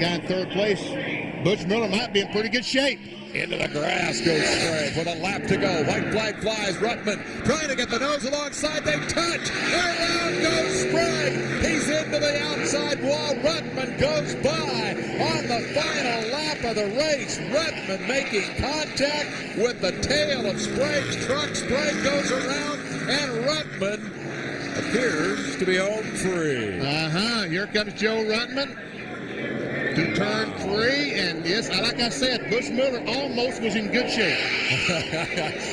guy in third place, Butch Miller, might be in pretty good shape. Into the grass goes Sprague with a lap to go. White flag flies. Ruttman trying to get the nose alongside. They touch. Around goes Sprague. He's into the outside wall. Ruttman goes by on the final lap of the race. Ruttman making contact with the tail of Sprague's truck. Sprague goes around, and Ruttman appears to be home free. Here comes Joe Ruttman to turn 3, and yes, like I said, Butch Miller almost was in good shape.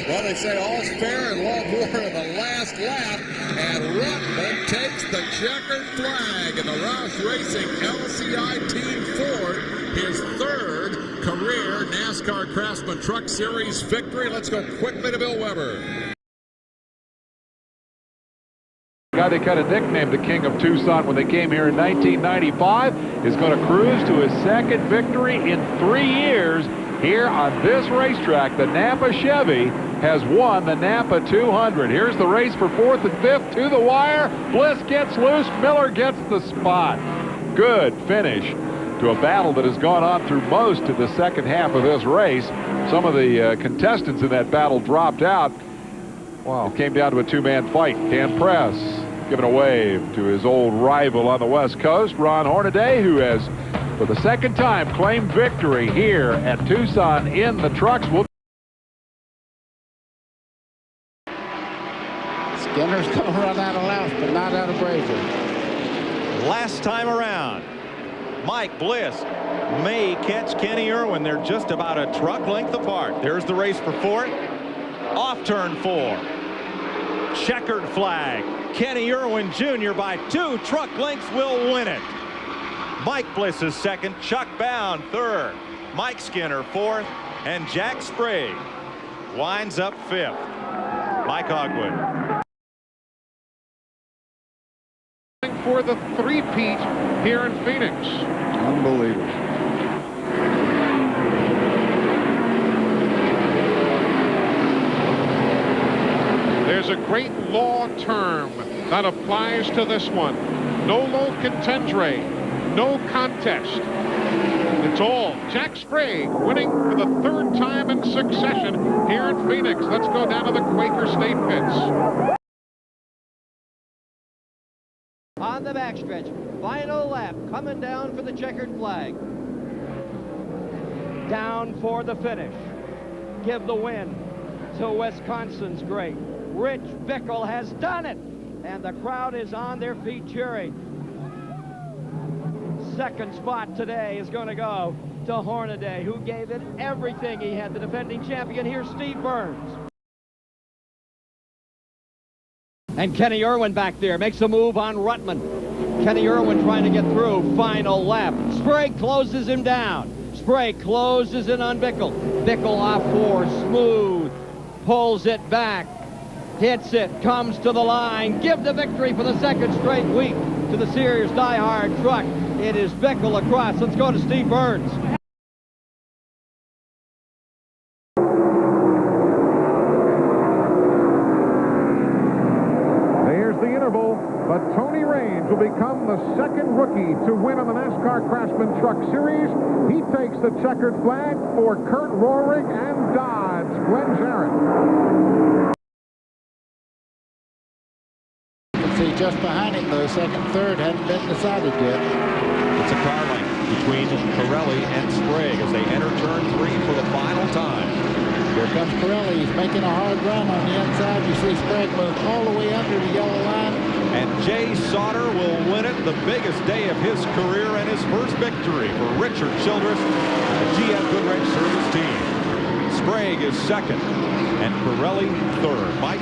Well, they say all's fair in love war in the last lap, and Ruttman takes the checkered flag in the Roush Racing LCI Team Ford, his third career NASCAR Craftsman Truck Series victory. Let's go quickly to Bill Weber. Guy they kind of nicknamed the King of Tucson when they came here in 1995 is going to cruise to his second victory in 3 years here on this racetrack. The Napa Chevy has won the Napa 200. Here's the race for 4th and 5th to the wire. Bliss gets loose. Miller gets the spot. Good finish to a battle that has gone on through most of the second half of this race. Some of the contestants in that battle dropped out. Wow. It came down to a two-man fight. Dan Press giving a wave to his old rival on the West Coast, Ron Hornaday, who has, for the second time, claimed victory here at Tucson in the trucks. Skinner's going to run out of laps, but not out of Brazier. Last time around, Mike Bliss may catch Kenny Irwin. They're just about a truck length apart. There's the race for 4th. Off turn 4. Checkered flag. Kenny Irwin Jr. by 2 truck lengths will win it. Mike Bliss is second. Chuck Bound third. Mike Skinner 4th. And Jack Sprague winds up 5th. Mike Hogwood. For the three-peat here in Phoenix. Unbelievable. There's a great law term that applies to this one. Nolo contendere, no contest. It's all Jack Sprague winning for the 3rd time in succession here in Phoenix. Let's go down to the Quaker State pits. On the backstretch, final lap, coming down for the checkered flag. Down for the finish. Give the win to Wisconsin's great. Rich Bickle has done it, and the crowd is on their feet cheering. Second spot today is going to go to Hornaday, who gave it everything he had. The defending champion. Here's Steve Burns. And Kenny Irwin back there makes a move on Ruttman. Kenny Irwin trying to get through. Final lap. Sprague closes him down. Sprague closes in on Bickle. Bickle off 4, smooth. Pulls it back. Hits it, comes to the line. Give the victory for the 2nd straight week to the Sears Die Hard truck. It is Bickle across. Let's go to Steve Burns. There's the interval, but Tony Raines will become the 2nd rookie to win on the NASCAR Craftsman Truck Series. He takes the checkered flag for Kurt Rohrig and Dodge. Glenn Jarrett. See, just behind him, the 2nd, 3rd hadn't been decided yet. It's a car length between Pirelli and Sprague as they enter turn 3 for the final time. Here comes Pirelli. He's making a hard run on the inside. You see Sprague move all the way under the yellow line. And Jay Sauter will win it, the biggest day of his career and his first victory for Richard Childress, the GM Goodwrench Service Team. Sprague is 2nd and Pirelli 3rd. Mike?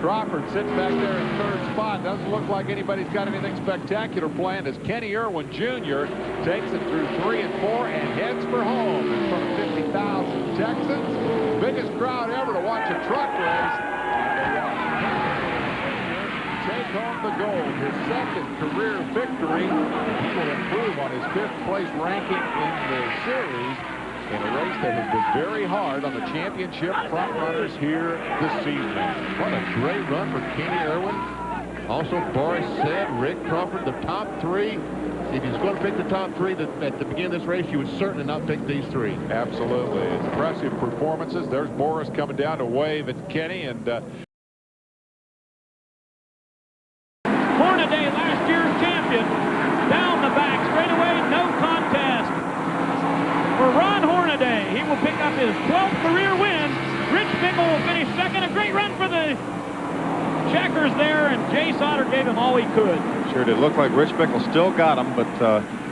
Crawford sits back there in 3rd spot. Doesn't look like anybody's got anything spectacular planned as Kenny Irwin Jr. takes it through 3 and 4 and heads for home in front of 50,000 Texans. Biggest crowd ever to watch a truck race. Take home the gold, his 2nd career victory. He will improve on his 5th place ranking in the series in a race that has been very hard on the championship front runners here this season. What a great run for Kenny Irwin. Also, Boris said, Rick Crawford, the top three. If he's going to pick the top three at the beginning of this race, you would certainly not pick these three. Absolutely. Impressive performances. There's Boris coming down to wave at Kenny. And Hornaday, last year's champion, down the back, straightaway, no contest. For Ron Hornaday, he will pick up his 12th career win. Rich Bickle will finish second. A great run for the checkers there, and Jay Sauter gave him all he could. Sure did. Look like Rich Bickle still got him, but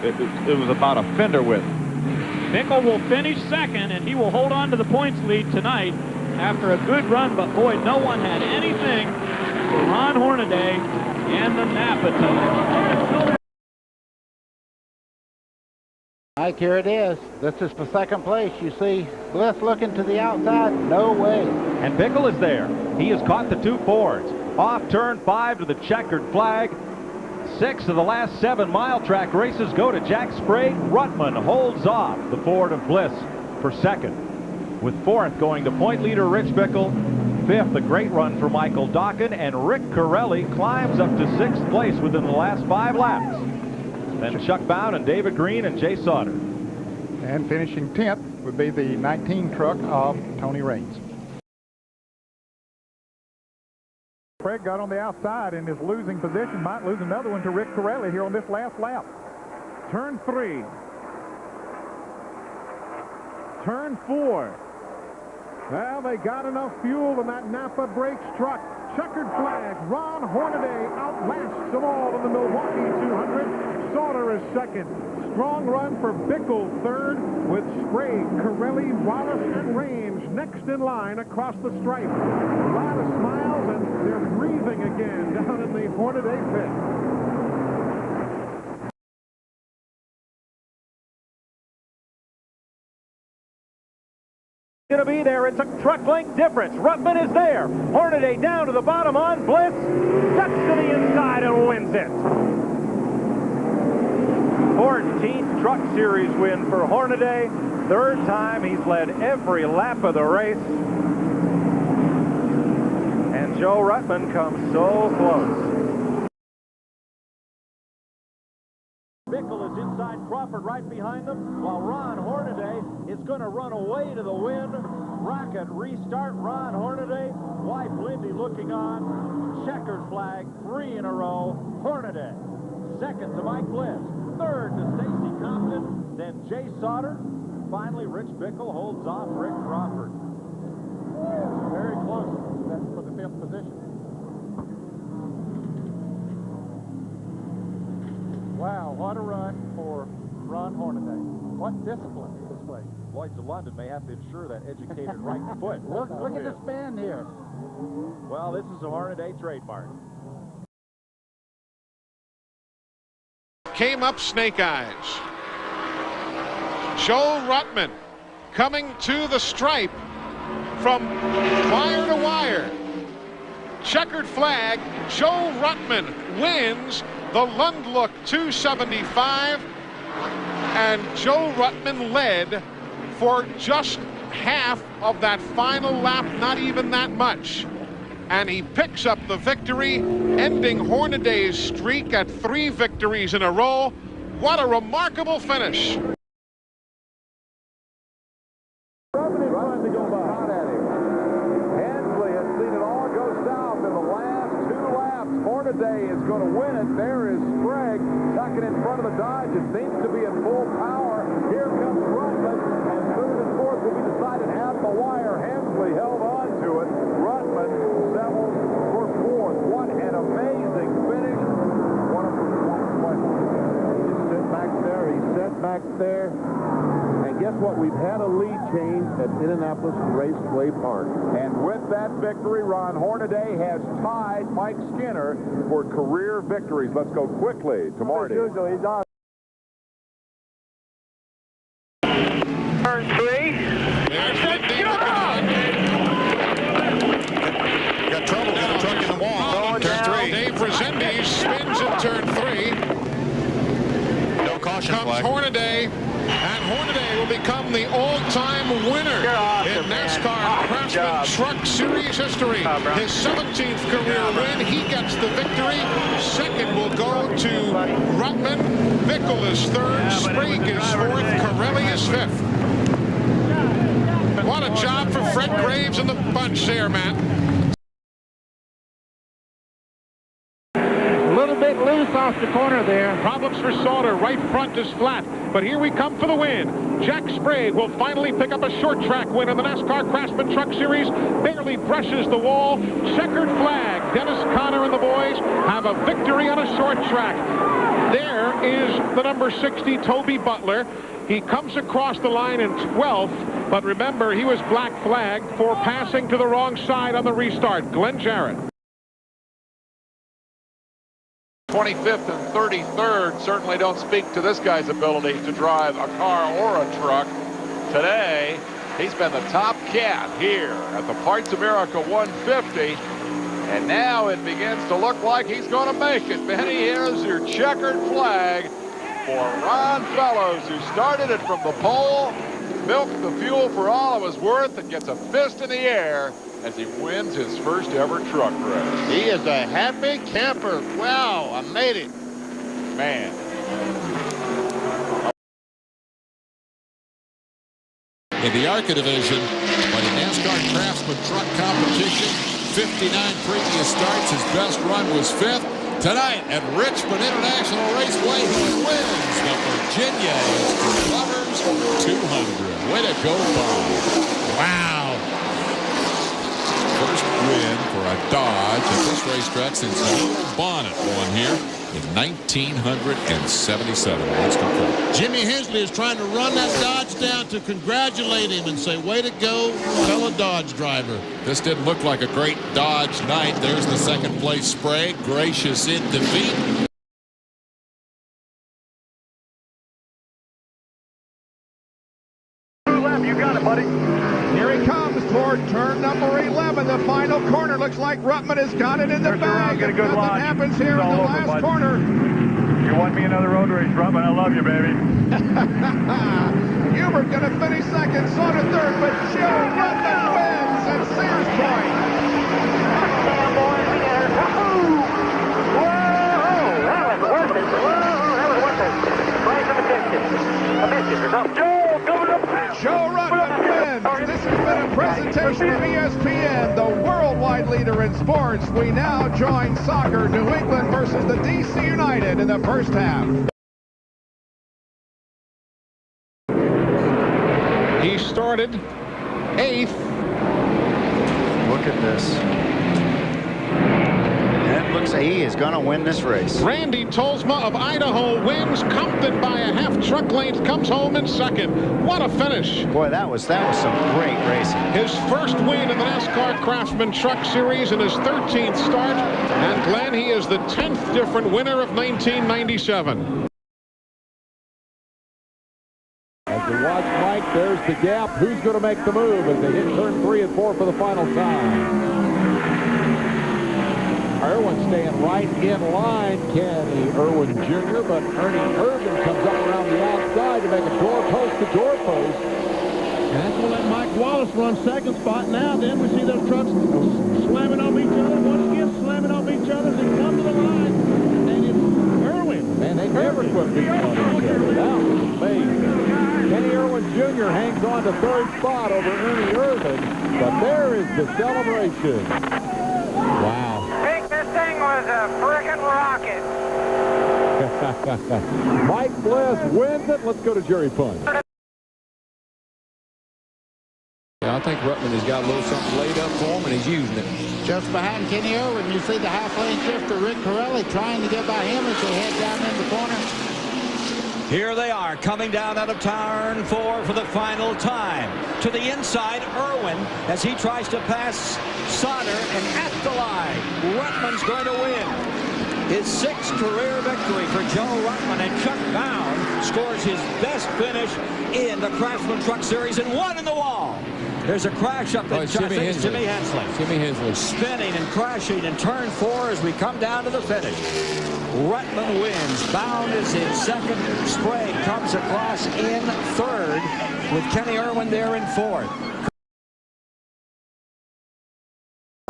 it was about a fender width. Bickle will finish second, and he will hold on to the points lead tonight after a good run, but boy, no one had anything for Ron Hornaday and the Napa team. Mike, here it is. This is for second place. You see Bliss looking to the outside. No way. And Bickle is there. He has caught the two Fords. Off turn 5 to the checkered flag. 6 of the last 7 mile track races go to Jack Sprague. Ruttman holds off the Ford of Bliss for second, with 4th going to point leader Rich Bickle. 5th, a great run for Michael Dokken, and Rick Corelli climbs up to 6th place within the last 5 laps. Then Chuck Bound and David Green and Jay Sauter. And finishing 10th would be the 19 truck of Tony Raines. Craig got on the outside in his losing position, might lose another one to Rick Corelli here on this last lap. Turn 3. Turn 4. Well, they got enough fuel in that Napa Brakes truck. Checkered flag. Ron Hornaday outlasts them all in the Milwaukee 200. Sauter is second. Strong run for Bickle third, with Sprague, Corelli, Wallace, and Raines next in line across the stripe. A lot of smiles, and they're breathing again down in the Hornaday pit. Going to be there. It's a truck length difference. Ruttman is there. Hornaday down to the bottom on Bliss. Ducks to the inside and wins it. 14th Truck Series win for Hornaday. 3rd time he's led every lap of the race. And Joe Ruttman comes so close. Bickle is inside Crawford right behind them, while Ron Hornaday is going to run away to the win. Rocket restart. Ron Hornaday, wife Lindy looking on. Checkered flag, 3 in a row. Hornaday. 2nd to Mike Bliss. 3rd to Stacy Compton. Then Jay Sauter. Finally, Rich Bickle holds off Rick Crawford. Very close. That's for the 5th position. Wow, what a run for Ron Hornaday. What discipline displayed. Lloyd's of London may have to ensure that educated right foot. Look at the span here. Well, this is a Hornaday trademark. Came up Snake Eyes. Joe Ruttman coming to the stripe from wire to wire. Checkered flag. Joe Ruttman wins the Lundlook 275, and Joe Ruttman led for just half of that final lap, not even that much. And he picks up the victory, ending Hornaday's streak at 3 victories in a row. What a remarkable finish. Trying to go by. Hensley has seen it all go south in the last 2 laps. Hornaday is going to win it. There is Sprague tucking in front of the Dodge. It seems to be in full power. Here comes Ruttman, and 3rd and 4th will be decided at the wire. Hensley held on to it. Ruttman settled for 4th. What an amazing finish. What a performance by Hornaday. He just sat back there. He sat back there. And guess what? We've had a lead change at Indianapolis Raceway Park. And with that victory, Ron Hornaday has tied Mike Skinner for career victories. Let's go quickly to Marty. Usually he's on. Turn 3. There's Lindy looking on. Got trouble. Got a truck in the wall. Turn 3. Dave Resendiz spins in turn 3. No caution Comes flag. Hornaday, and Hornaday will become the all-time winner in NASCAR Craftsman Craftsman Truck Series history. His 17th career win. He gets the victory. Second will go to Ruttman. Bickle is third. Sprague is fourth. Corelli is fifth. What a job for Fred Graves and the bunch there, Matt. A little bit loose off the corner there. Problems for Sauter. Right front is flat. But here we come for the win. Jack Sprague will finally pick up a short track win in the NASCAR Craftsman Truck Series. Barely brushes the wall. Checkered flag. Dennis Conner and the boys have a victory on a short track. There is the number 60, Toby Butler. He comes across the line in 12th, but remember, he was black flagged for passing to the wrong side on the restart. Glenn Jarrett. 25th and 33rd certainly don't speak to this guy's ability to drive a car or a truck. Today, he's been the top cat here at the Parts America 150. And now it begins to look like he's going to make it. Benny, here's your checkered flag for Ron Fellows, who started it from the pole, milked the fuel for all it was worth, and gets a fist in the air as he wins his first ever truck race. He is a happy camper. Wow, I made it. Man. In the ARCA division, but in NASCAR Craftsman Truck Competition, 59 previous starts. His best run was 5th. Tonight at Richmond International Raceway, he wins the Virginia Lovers 200. Way to go, Bob. Wow. First win for a Dodge at this racetrack since Neil Bonnet won here in 1977. Let's confirm. Jimmy Hensley is trying to run that Dodge down to congratulate him and say, way to go, fellow Dodge driver. This didn't look like a great Dodge night. There's the second place Sprague. Gracious in defeat. You got it, buddy. Here he comes toward turn number 11. The final corner looks like Ruttman has got it in the bag. If nothing happens here in the last corner. You won me another road race, Ruttman. I love you, baby. Hubert going to finish second, Sauter third, but Joe Ruttman wins at Sears Point. Whoa, that was worth it. Whoa, that was worth it. Price of attention. Joe, going up. Joe Ruttman wins. This has been a presentation of ESPN, the worldwide leader in sports. We now join soccer, New England versus the DC United in the first half. He started 8th. Look at this. It looks like he is going to win this race. Randy Tolsma of Idaho wins. Compton by a half truck length comes home in second. What a finish. Boy, that was some great racing. His first win in the NASCAR Craftsman Truck Series in his 13th start. And Glenn, he is the 10th different winner of 1997. As you watch Mike, there's the gap. Who's going to make the move as they hit turn 3 and 4 for the final time? Irwin staying right in line. Kenny Irwin Jr., but Ernie Irvin comes up around the outside to make a doorpost to doorpost. And that's going to let Mike Wallace run second spot. Now then we see those trucks slamming on each other. Once again slamming on each other. They come to the line. And it's Irwin. Man, they never quit beating on each other. That was amazing. Kenny Irwin Jr. hangs on to third spot over Ernie Irvin. But there is the celebration. Wow. Thing was a frickin' rocket. Mike Bliss wins it. Let's go to Jerry Punch. Yeah, I think Ruttman has got a little something laid up for him, and he's using it. Just behind Kenny Irwin, you see the half-lane shifter Rick Corelli trying to get by him as they head down in the corner. Here they are coming down out of turn 4 for the final time. To the inside, Irwin, as he tries to pass Sauter, and at the line, Ruttman's going to win. His 6th career victory for Joe Ruttman, and Chuck Bound scores his best finish in the Craftsman Truck Series and 1 in the wall. There's a crash up in Jimmy Hensley. Jimmy Hensley. Spinning and crashing in turn 4 as we come down to the finish. Ruttman wins. Bound is in second. Sprague comes across in third with Kenny Irwin there in fourth.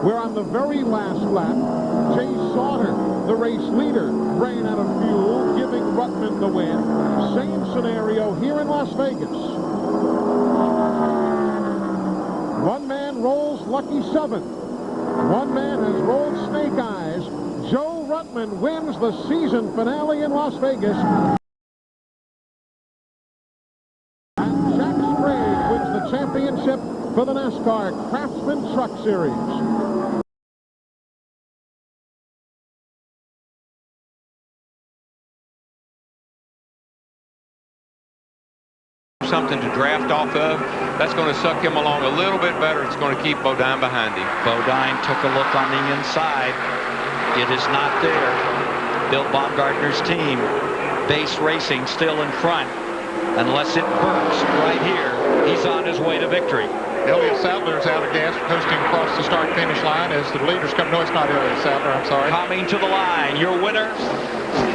We're on the very last lap. Jay Sauter, the race leader, ran out of fuel, giving Ruttman the win. Same scenario here in Las Vegas. One man rolls lucky 7. One man has rolled snake eyes. Joe Ruttman wins the season finale in Las Vegas. And Jack Sprague wins the championship for the NASCAR Craftsman Truck Series. Something to draft off of. That's going to suck him along a little bit better. It's going to keep Bodine behind him. Bodine took a look on the inside. It is not there. Bill Baumgartner's team, Base Racing, still in front. Unless it bursts right here, he's on his way to victory. Elliott Sadler's out of gas, coasting across the start-finish line as the leaders come. No, it's not Elliott Sadler, I'm sorry. Coming to the line, your winner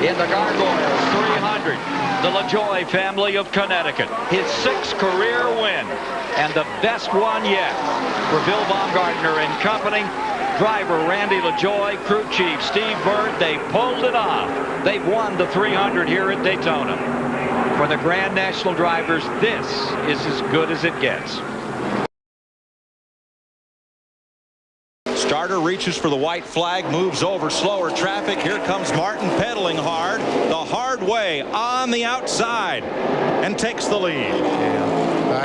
in the Gargoyles 300, the LaJoie family of Connecticut. His 6th career win, and the best one yet for Bill Baumgartner and company. Driver Randy LaJoie, crew chief Steve Bird, they pulled it off. They've won the 300 here at Daytona. For the Grand National drivers, this is as good as it gets. Starter reaches for the white flag, moves over slower traffic. Here comes Martin pedaling hard, the hard way on the outside, and takes the lead.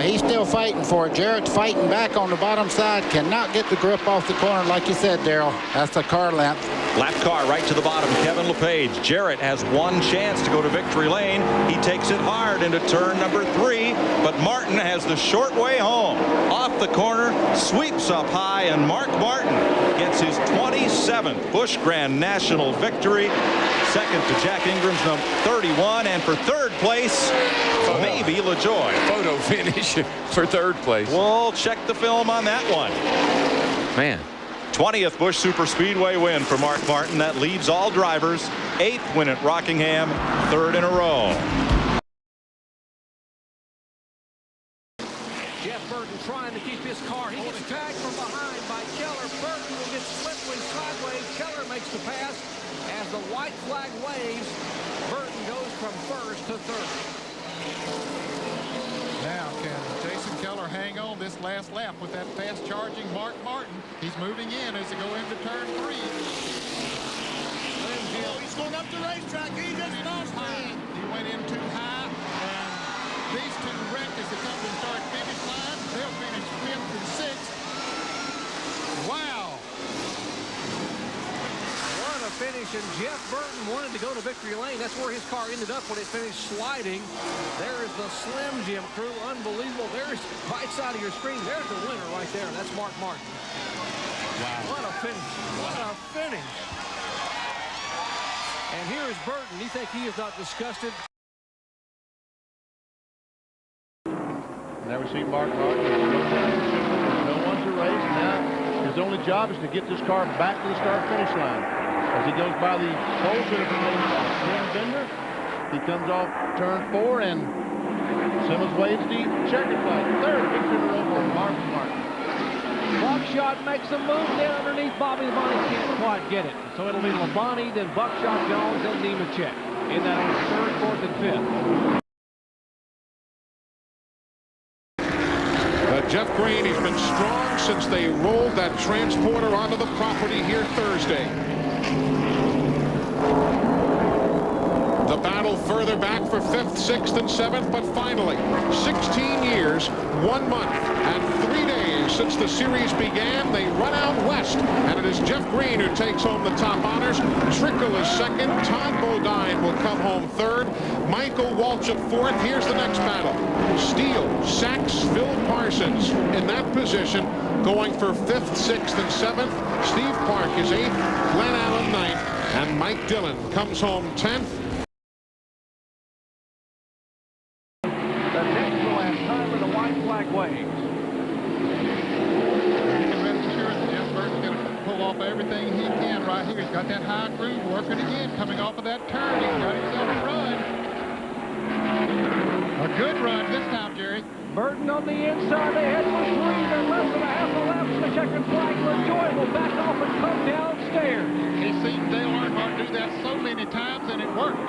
He's still fighting for it. Jarrett's fighting back on the bottom side. Cannot get the grip off the corner like you said, Darrell. That's the car length. Lap car right to the bottom, Kevin LePage. Jarrett has one chance to go to victory lane. He takes it hard into turn number 3, but Martin has the short way home. Off the corner, sweeps up high, and Mark Martin gets his 27th Busch Grand National victory. Second to Jack Ingram's number 31, and for third place, maybe LaJoie. Photo finish for third place. We'll check the film on that one. Man. 20th Busch Superspeedway win for Mark Martin. That leads all drivers. 8th win at Rockingham, 3rd in a row. Jeff Burton trying to keep his car. He gets tagged from behind by Keller. Burton will get slippery sideways. Keller makes the pass. As the white flag waves, Burton goes from 1st to 3rd. Now can Jason Keller hang on this last lap with that fast charging Mark Martin? He's moving in as they go into turn 3. He's going up the racetrack. He just lost high. He went in too high, and these two wrecked as they come to the start-finish line. They'll finish 5th and 6th. Wow. What a finish, and Jeff Burton wanted to go to victory lane. That's where his car ended up when it finished sliding. There is the Slim Jim crew. Unbelievable. There's right side of your screen. There's the winner right there. That's Mark Martin. Wow. What a finish. What a finish. And here is Burton. You think he is not disgusted? There we see Mark Martin. No one to race. Now his only job is to get this car back to the start-finish line. As he goes by the pole to the Jim Bender, he comes off turn 4, and Simmons waves the checkered flag. 3rd victory in a row for Mark Martin. Buckshot makes a move there underneath Bobby. Labonte can't quite get it. So it'll be Labonte, then Buckshot Jones, then Nemechek. In that on 3rd, 4th, and 5th. Jeff Green, he's been strong since they rolled that transporter onto the property here Thursday. The battle further back for 5th, 6th, and 7th, but finally, 16 years, 1 month, and 3 days since the series began, they run out west, and it is Jeff Green who takes home the top honors. Trickle is 2nd. Todd Bodine will come home 3rd. Michael Waltrip 4th. Here's the next battle. Steele, Sachs, Phil Parsons in that position, going for 5th, 6th, and 7th. Steve Park is 8th. Glenn Allen 9th. And Mike Dillon comes home 10th. The next to last time of the white flag waves. You can rest assured that Jeff Burton's going to pull off everything he can right here. He's got that high groove working again, coming off of that turn. He's got himself a run. A good run this time, Jerry. Burton on the inside. They head for 3. They're less than a half a lap to the checkered flag. LaJoy will back off and come downstairs. He's seen Dale Earnhardt do that so many times, and it worked.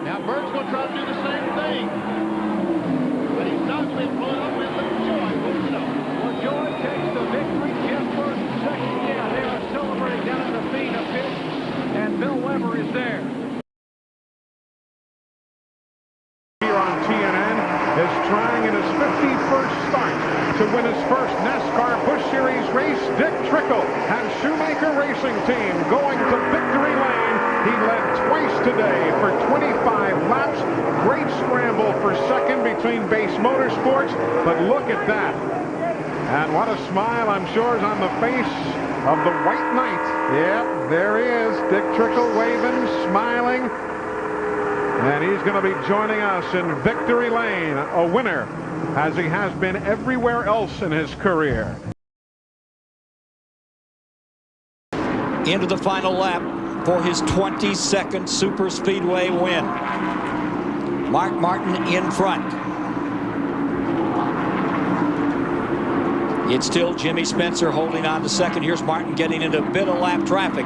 Now Burton's going to try to do the same thing. But he's not been blown up with LaJoy. LaJoy takes the victory. Jeff Burton second. Yeah, they are celebrating down in the Fina pit. And Bill Weber is there. Here on TNN is trying in his 51st start to win his first NASCAR Busch Series race. Dick Trickle and Shoemaker Racing Team going to victory lane. He led twice today for 25 laps. Great scramble for second between Base Motorsports, but look at that. And what a smile, I'm sure, is on the face of the White Knight. Yep, there he is. Dick Trickle waving, smiling. And he's going to be joining us in victory lane, a winner, as he has been everywhere else in his career. Into the final lap for his 22nd Superspeedway win. Mark Martin in front. It's still Jimmy Spencer holding on to second. Here's Martin getting into a bit of lap traffic.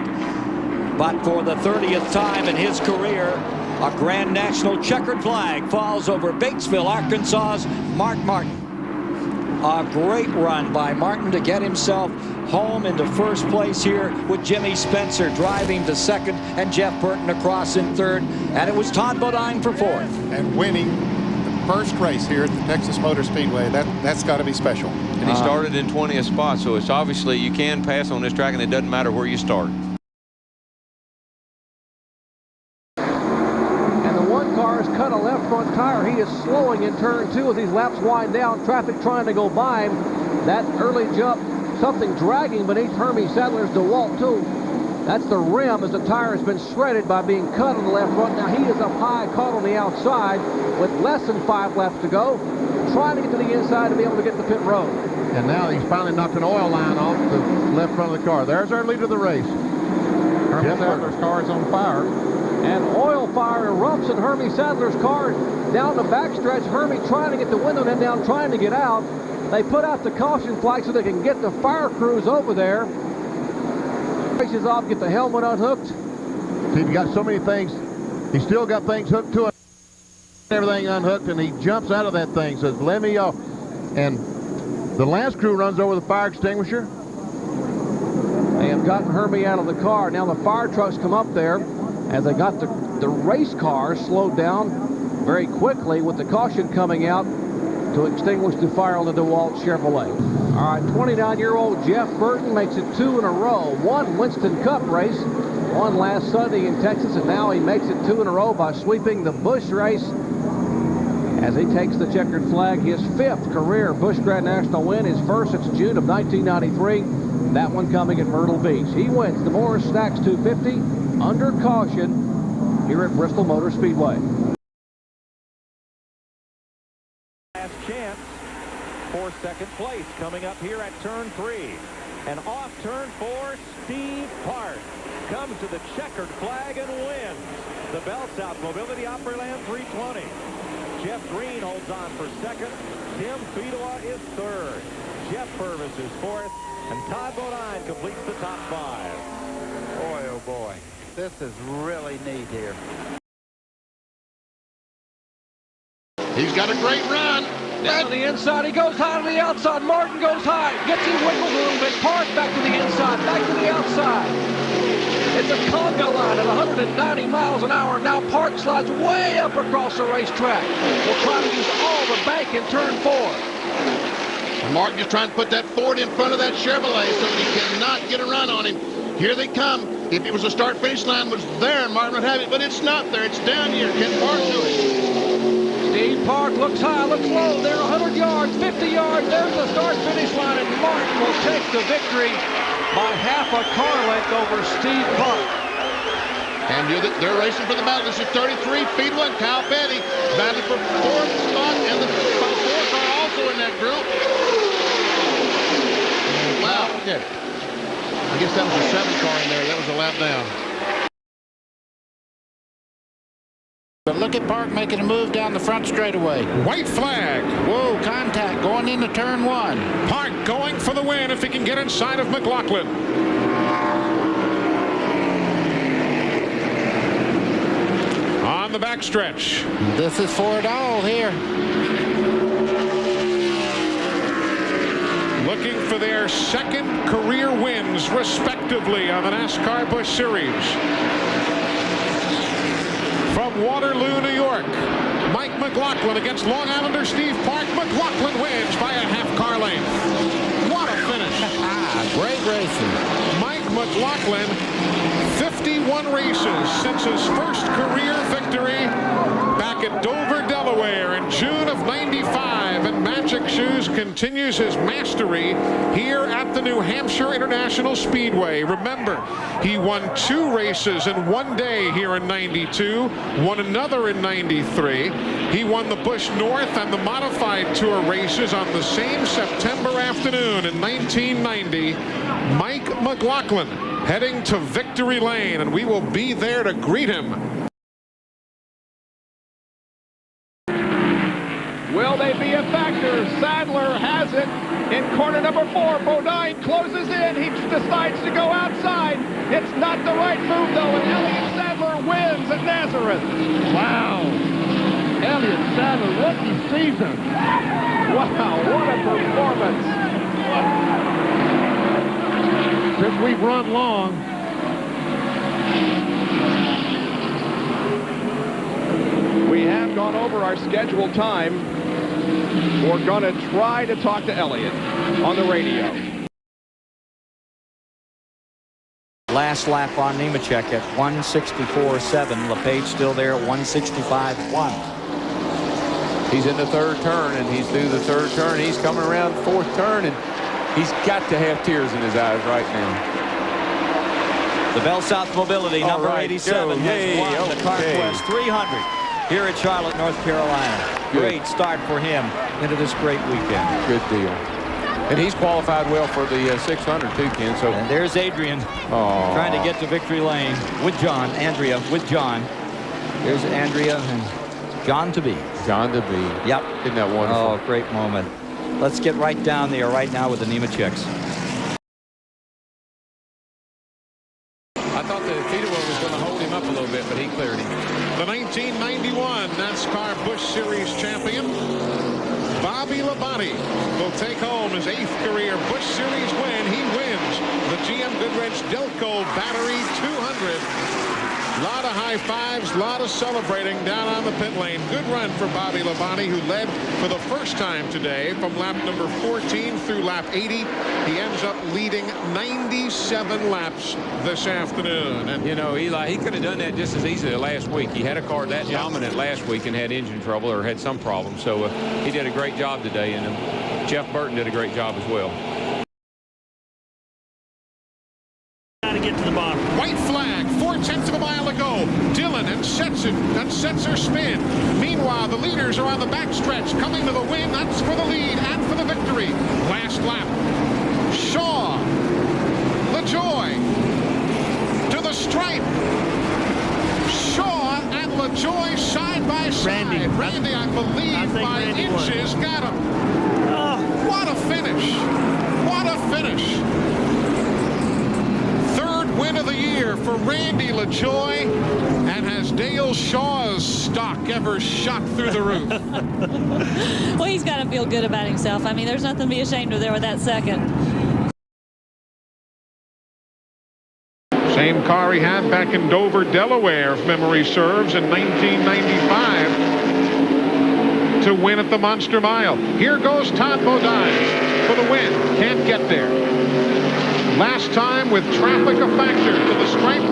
But for the 30th time in his career, a Grand National checkered flag falls over Batesville, Arkansas's Mark Martin. A great run by Martin to get himself home into first place here with Jimmy Spencer driving to second and Jeff Burton across in third. And it was Todd Bodine for fourth. And winning the first race here at the Texas Motor Speedway, that's got to be special. And he started in 20th spot, so it's obviously you can pass on this track, and it doesn't matter where you start. Cut a left front tire. He is slowing in turn 2 as these laps wind down. Traffic trying to go by him. That early jump, something dragging beneath Hermie Sadler's DeWalt too. That's the rim as the tire has been shredded by being cut on the left front. Now he is up high, caught on the outside with less than 5 laps to go, trying to get to the inside to be able to get to pit road. And now he's finally knocked an oil line off the left front of the car. There's our leader of the race. Hermie Sadler's car is on fire. And oil fire erupts in Hermie Sadler's car. Down the backstretch, Hermie trying to get the window and down, trying to get out. They put out the caution flag so they can get the fire crews over there. Races off, get the helmet unhooked. He's got so many things. He's still got things hooked to it. Everything unhooked, and he jumps out of that thing, says, let me off. And the last crew runs over the fire extinguisher. They have gotten Hermie out of the car. Now the fire trucks come up there. As they got the race cars slowed down very quickly with the caution coming out to extinguish the fire on the DeWalt Chevrolet. All right, 29-year-old Jeff Burton makes it 2 in a row. 1 Winston Cup race, 1 last Sunday in Texas, and now he makes it 2 in a row by sweeping the Busch race as he takes the checkered flag. His 5th career Busch Grand National win, his first since June of 1993. That one coming at Myrtle Beach. He wins the Morris Snacks 250. Under caution here at Bristol Motor Speedway. Last chance for second place coming up here at turn 3. And off turn 4, Steve Park comes to the checkered flag and wins the Bell South Mobility Opryland 320. Jeff Green holds on for second. Tim Fedowa is third. Jeff Purvis is fourth. And Todd Bodine completes the top 5. Boy, oh boy. This is really neat here. He's got a great run. Down to the inside, he goes high to the outside. Martin goes high, gets him wiggled a little bit. Park back to the inside, back to the outside. It's a conga line at 190 miles an hour. Now Park slides way up across the racetrack. Will try to use all the bank in turn 4. Martin is trying to put that Ford in front of that Chevrolet so that he cannot get a run on him. Here they come. If it was a start-finish line was there, Martin would have it, but it's not there. It's down here. Can Park do it? Steve Park looks high, looks low. They're 100 yards, 50 yards. There's the start-finish line, and Martin will take the victory by half a car length over Steve Park. And they're racing for the battle. This is 33, Fedowa and Kyle Petty battling for 4th spot, and the 4th are also in that group. Wow. Yeah. I guess that was a 7 car in there. That was a lap down. but look at Park making a move down the front straightaway. White flag. Whoa, contact going into turn 1. Park going for the win if he can get inside of McLaughlin. On the backstretch. This is for it all here. Looking for their second career wins, respectively, on the NASCAR Busch Series. From Waterloo, New York, Mike McLaughlin against Long Islander Steve Park. McLaughlin wins by a half-car length. What a finish. Great racing. Mike McLaughlin, 51 races since his first career victory back at Dover, Delaware in June of '95, and Magic Shoes continues his mastery here at the New Hampshire International Speedway. Remember, he won 2 races in one day here in '92, won another in '93. He won the Busch North and the Modified Tour races on the same September afternoon in 1990. Mike McLaughlin heading to victory lane, and we will be there to greet him. Will they be a factor? Sadler has it in corner number 4. Bodine closes in. He decides to go outside. It's not the right move, though, and Elliott Sadler wins at Nazareth. Wow. Elliott Sadler, rookie season. Wow, what a performance. Since we've run long, we have gone over our scheduled time. We're going to try to talk to Elliott on the radio. Last lap on Nemechek at 1:64.7. LePage still there at 1:65.1. He's in the third turn, and he's through the third turn. He's coming around the fourth turn, and he's got to have tears in his eyes right now. The Bell South Mobility, number 87, has won the CarQuest 300 here at Charlotte, North Carolina. Great start for him into this great weekend. Good deal. And he's qualified well for the 600 too, Ken. So. And there's Adrian trying to get to victory lane with John. Andrea with John. There's Andrea and John to be. John to be. Yep. Isn't that wonderful? Oh, great moment. Let's get right down there right now with the Nemecheks. I thought the Fedor was going to hold him up a little bit, but he cleared him. The 1991 NASCAR Busch Series champion, Bobby Labonte, will take home his 8th career Busch Series win. He wins the GM Goodwrench Delco Battery 200. A lot of high fives, a lot of celebrating down on the pit lane. Good run for Bobby Labonte, who led for the first time today from lap number 14 through lap 80. He ends up leading 97 laps this afternoon. And you know, Eli, he could have done that just as easily last week. He had a car that dominant last week and had engine trouble or had some problem. So he did a great job today, and Jeff Burton did a great job as well. To get to the bottom. White flag, 4/10 of a mile to go. Dillon and Setzer spin. Meanwhile, the leaders are on the backstretch, coming to the win. That's for the lead and for the victory. Last lap. Shaw, LaJoy to the stripe. Shaw and LaJoy side by side. Randy, I believe by inches, got him. Oh. What a finish! What a finish! Win of the year for Randy LaJoy, and has Dale Shaw's stock ever shot through the roof? Well, he's got to feel good about himself. I mean, there's nothing to be ashamed of there with that second. Same car he had back in Dover, Delaware, if memory serves, in 1995 to win at the Monster Mile. Here goes Todd Bodine for the win. Can't get there. Last time with traffic a factor to the stripe,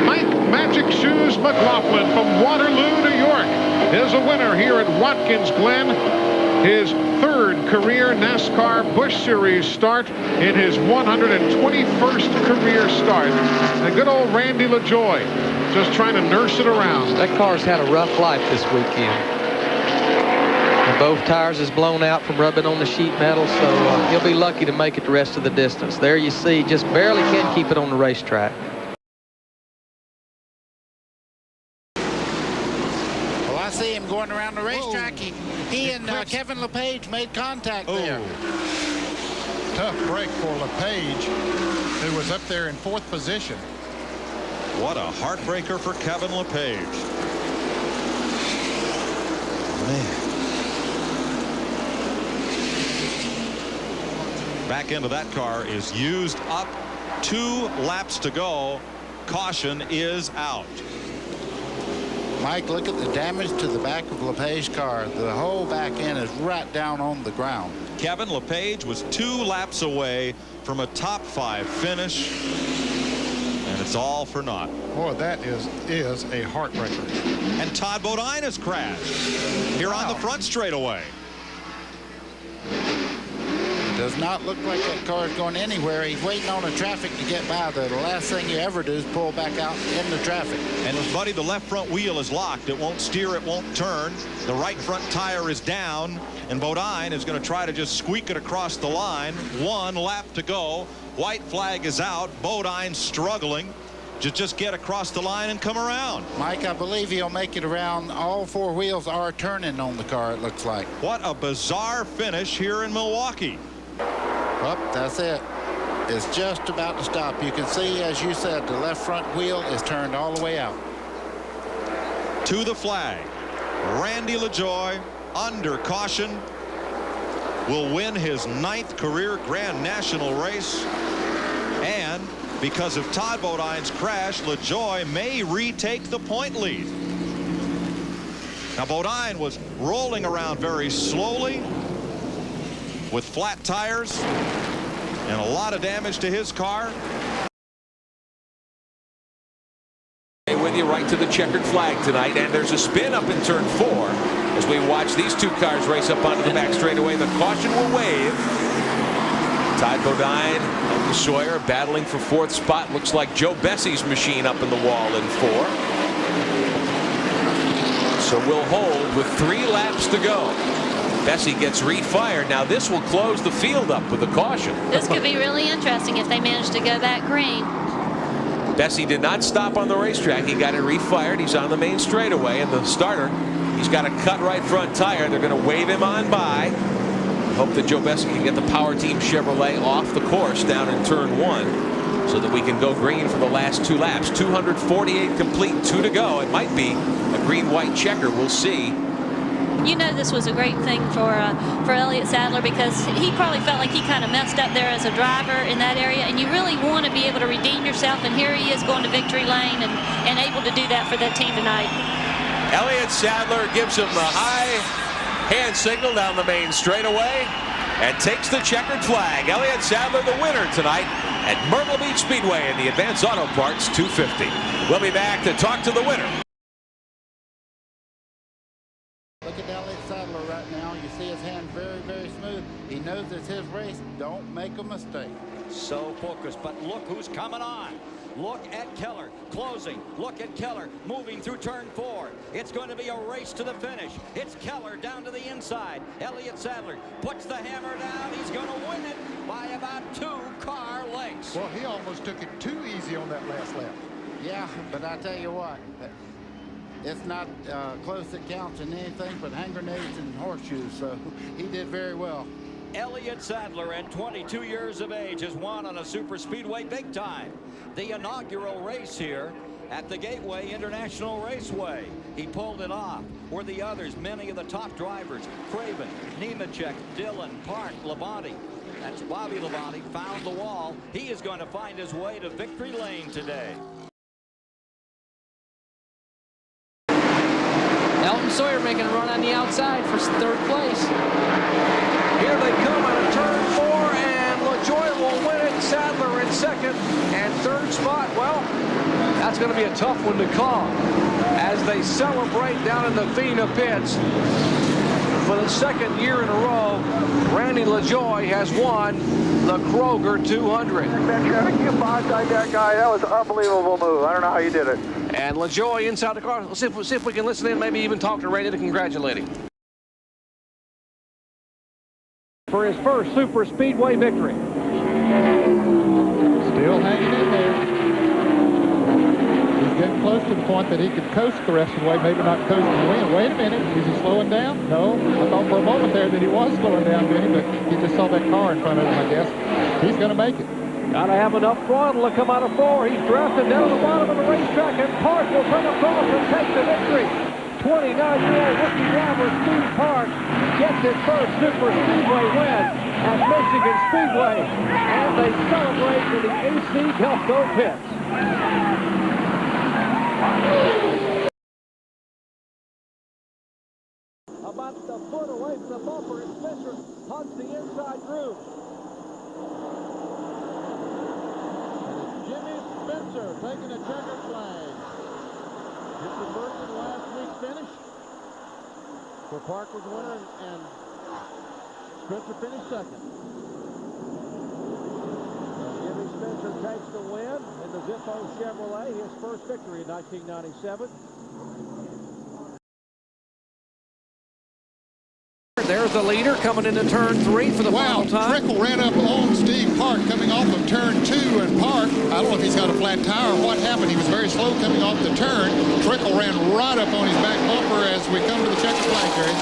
Mike Magic Shoes McLaughlin from Waterloo, New York is a winner here at Watkins Glen. His 3rd career NASCAR Busch Series start in his 121st career start. And good old Randy LaJoy just trying to nurse it around. That car's had a rough life this weekend. And both tires is blown out from rubbing on the sheet metal, so he'll be lucky to make it the rest of the distance. There you see, just barely can keep it on the racetrack. Well, around the racetrack. He and Kevin LePage made contact there. Tough break for LePage, who was up there in 4th position. What a heartbreaker for Kevin LePage. Man. Back into that car is used up. 2 laps to go. Caution is out. Mike, look at the damage to the back of LePage's car. The whole back end is right down on the ground. Kevin LePage was 2 laps away from a top 5 finish, and it's all for naught. Boy, that is a heartbreaker. And Todd Bodine has crashed here on the front straightaway. It does not look like that car is going anywhere. He's waiting on the traffic to get by. The last thing you ever do is pull back out in the traffic. And buddy, the left front wheel is locked. It won't steer, it won't turn. The right front tire is down, and Bodine is going to try to just squeak it across the line. 1 lap to go. White flag is out. Bodine struggling to just get across the line and come around. Mike, I believe he'll make it around. All 4 wheels are turning on the car, it looks like. What a bizarre finish here in Milwaukee. Well, that's it. It's just about to stop. You can see, as you said, the left front wheel is turned all the way out. To the flag. Randy LaJoie, under caution, will win his 9th career Grand National race. And because of Todd Bodine's crash, LaJoie may retake the point lead. Now, Bodine was rolling around very slowly with flat tires and a lot of damage to his car. With you right to the checkered flag tonight, and there's a spin up in turn 4 as we watch these 2 cars race up onto the back straightaway. The caution will wave. Todd Bodine and Sawyer battling for 4th spot. Looks like Joe Bessie's machine up in the wall in 4. So we'll hold with 3 laps to go. Bessie gets refired. Now this will close the field up with a caution. This could be really interesting if they manage to go back green. Bessie did not stop on the racetrack. He got it refired. He's on the main straightaway, and the starter, he's got a cut right front tire. They're going to wave him on by. Hope that Joe Bessie can get the Power Team Chevrolet off the course down in turn 1 so that we can go green for the last 2 laps. 248 complete, 2 to go. It might be a green-white checker. We'll see. You know, this was a great thing for Elliott Sadler, because he probably felt like he kind of messed up there as a driver in that area, and you really want to be able to redeem yourself, and here he is going to victory lane and able to do that for that team tonight. Elliott Sadler gives him the high hand signal down the main straightaway and takes the checkered flag. Elliott Sadler the winner tonight at Myrtle Beach Speedway in the Advanced Auto Parts 250. We'll be back to talk to the winner. Look at Elliott Sadler right now. You see his hand very, very smooth. He knows it's his race. Don't make a mistake. So focused, but look who's coming on. Look at Keller closing. Look at Keller moving through turn 4. It's going to be a race to the finish. It's Keller down to the inside. Elliott Sadler puts the hammer down. He's going to win it by about 2 car lengths. Well, he almost took it too easy on that last lap. Yeah, but I tell you what, it's not close that counts in anything but hand grenades and horseshoes, so he did very well. Elliott Sadler, at 22 years of age, has won on a super speedway big time. The inaugural race here at the Gateway International Raceway. He pulled it off. Were the others, many of the top drivers, Craven, Nemechek, Dillon, Park, Labonte. That's Bobby Labonte, found the wall. He is going to find his way to victory lane today. Elton Sawyer making a run on the outside for 3rd place. Here they come on a turn 4, and LaJoie will win it. Sadler in 2nd, and 3rd spot. Well, that's going to be a tough one to call as they celebrate down in the Fina pits. For the 2nd year in a row, Randy LaJoie has won the Kroger 200. You bonsai that guy. That was an unbelievable move. I don't know how you did it. And LaJoie inside the car. Let's see if we can listen in, maybe even talk to Randy to congratulate him. For his first super speedway victory. Still hanging in there. He's getting close to the point that he could coast the rest of the way, maybe not coast to the win. Wait a minute, is he slowing down? No, I thought for a moment there that he was slowing down, Benny, but he just saw that car in front of him, I guess. He's going to make it. Got to have enough throttle to come out of 4. He's drafted down to the bottom of the racetrack, and Park will come across and take the victory. 29-year-old rookie driver Steve Park gets his first Super Speedway win at Michigan Speedway, and they celebrate in the AC Delco pits. About a foot away from the bumper, and Spencer hugs the inside groove. Jimmy Spencer taking a checkered flag. Richard Burton last week's finish, where Park was winner and Spencer finished second. Jimmy Spencer takes the win in the Zippo Chevrolet, his first victory in 1997. There's the leader coming into turn 3 for the final time. Trickle ran up on Steve Park coming off of turn 2, and Park, I don't know if he's got a flat tire or what happened. He was very slow coming off the turn. Trickle ran right up on his back bumper as we come to the checkered flag, Terry.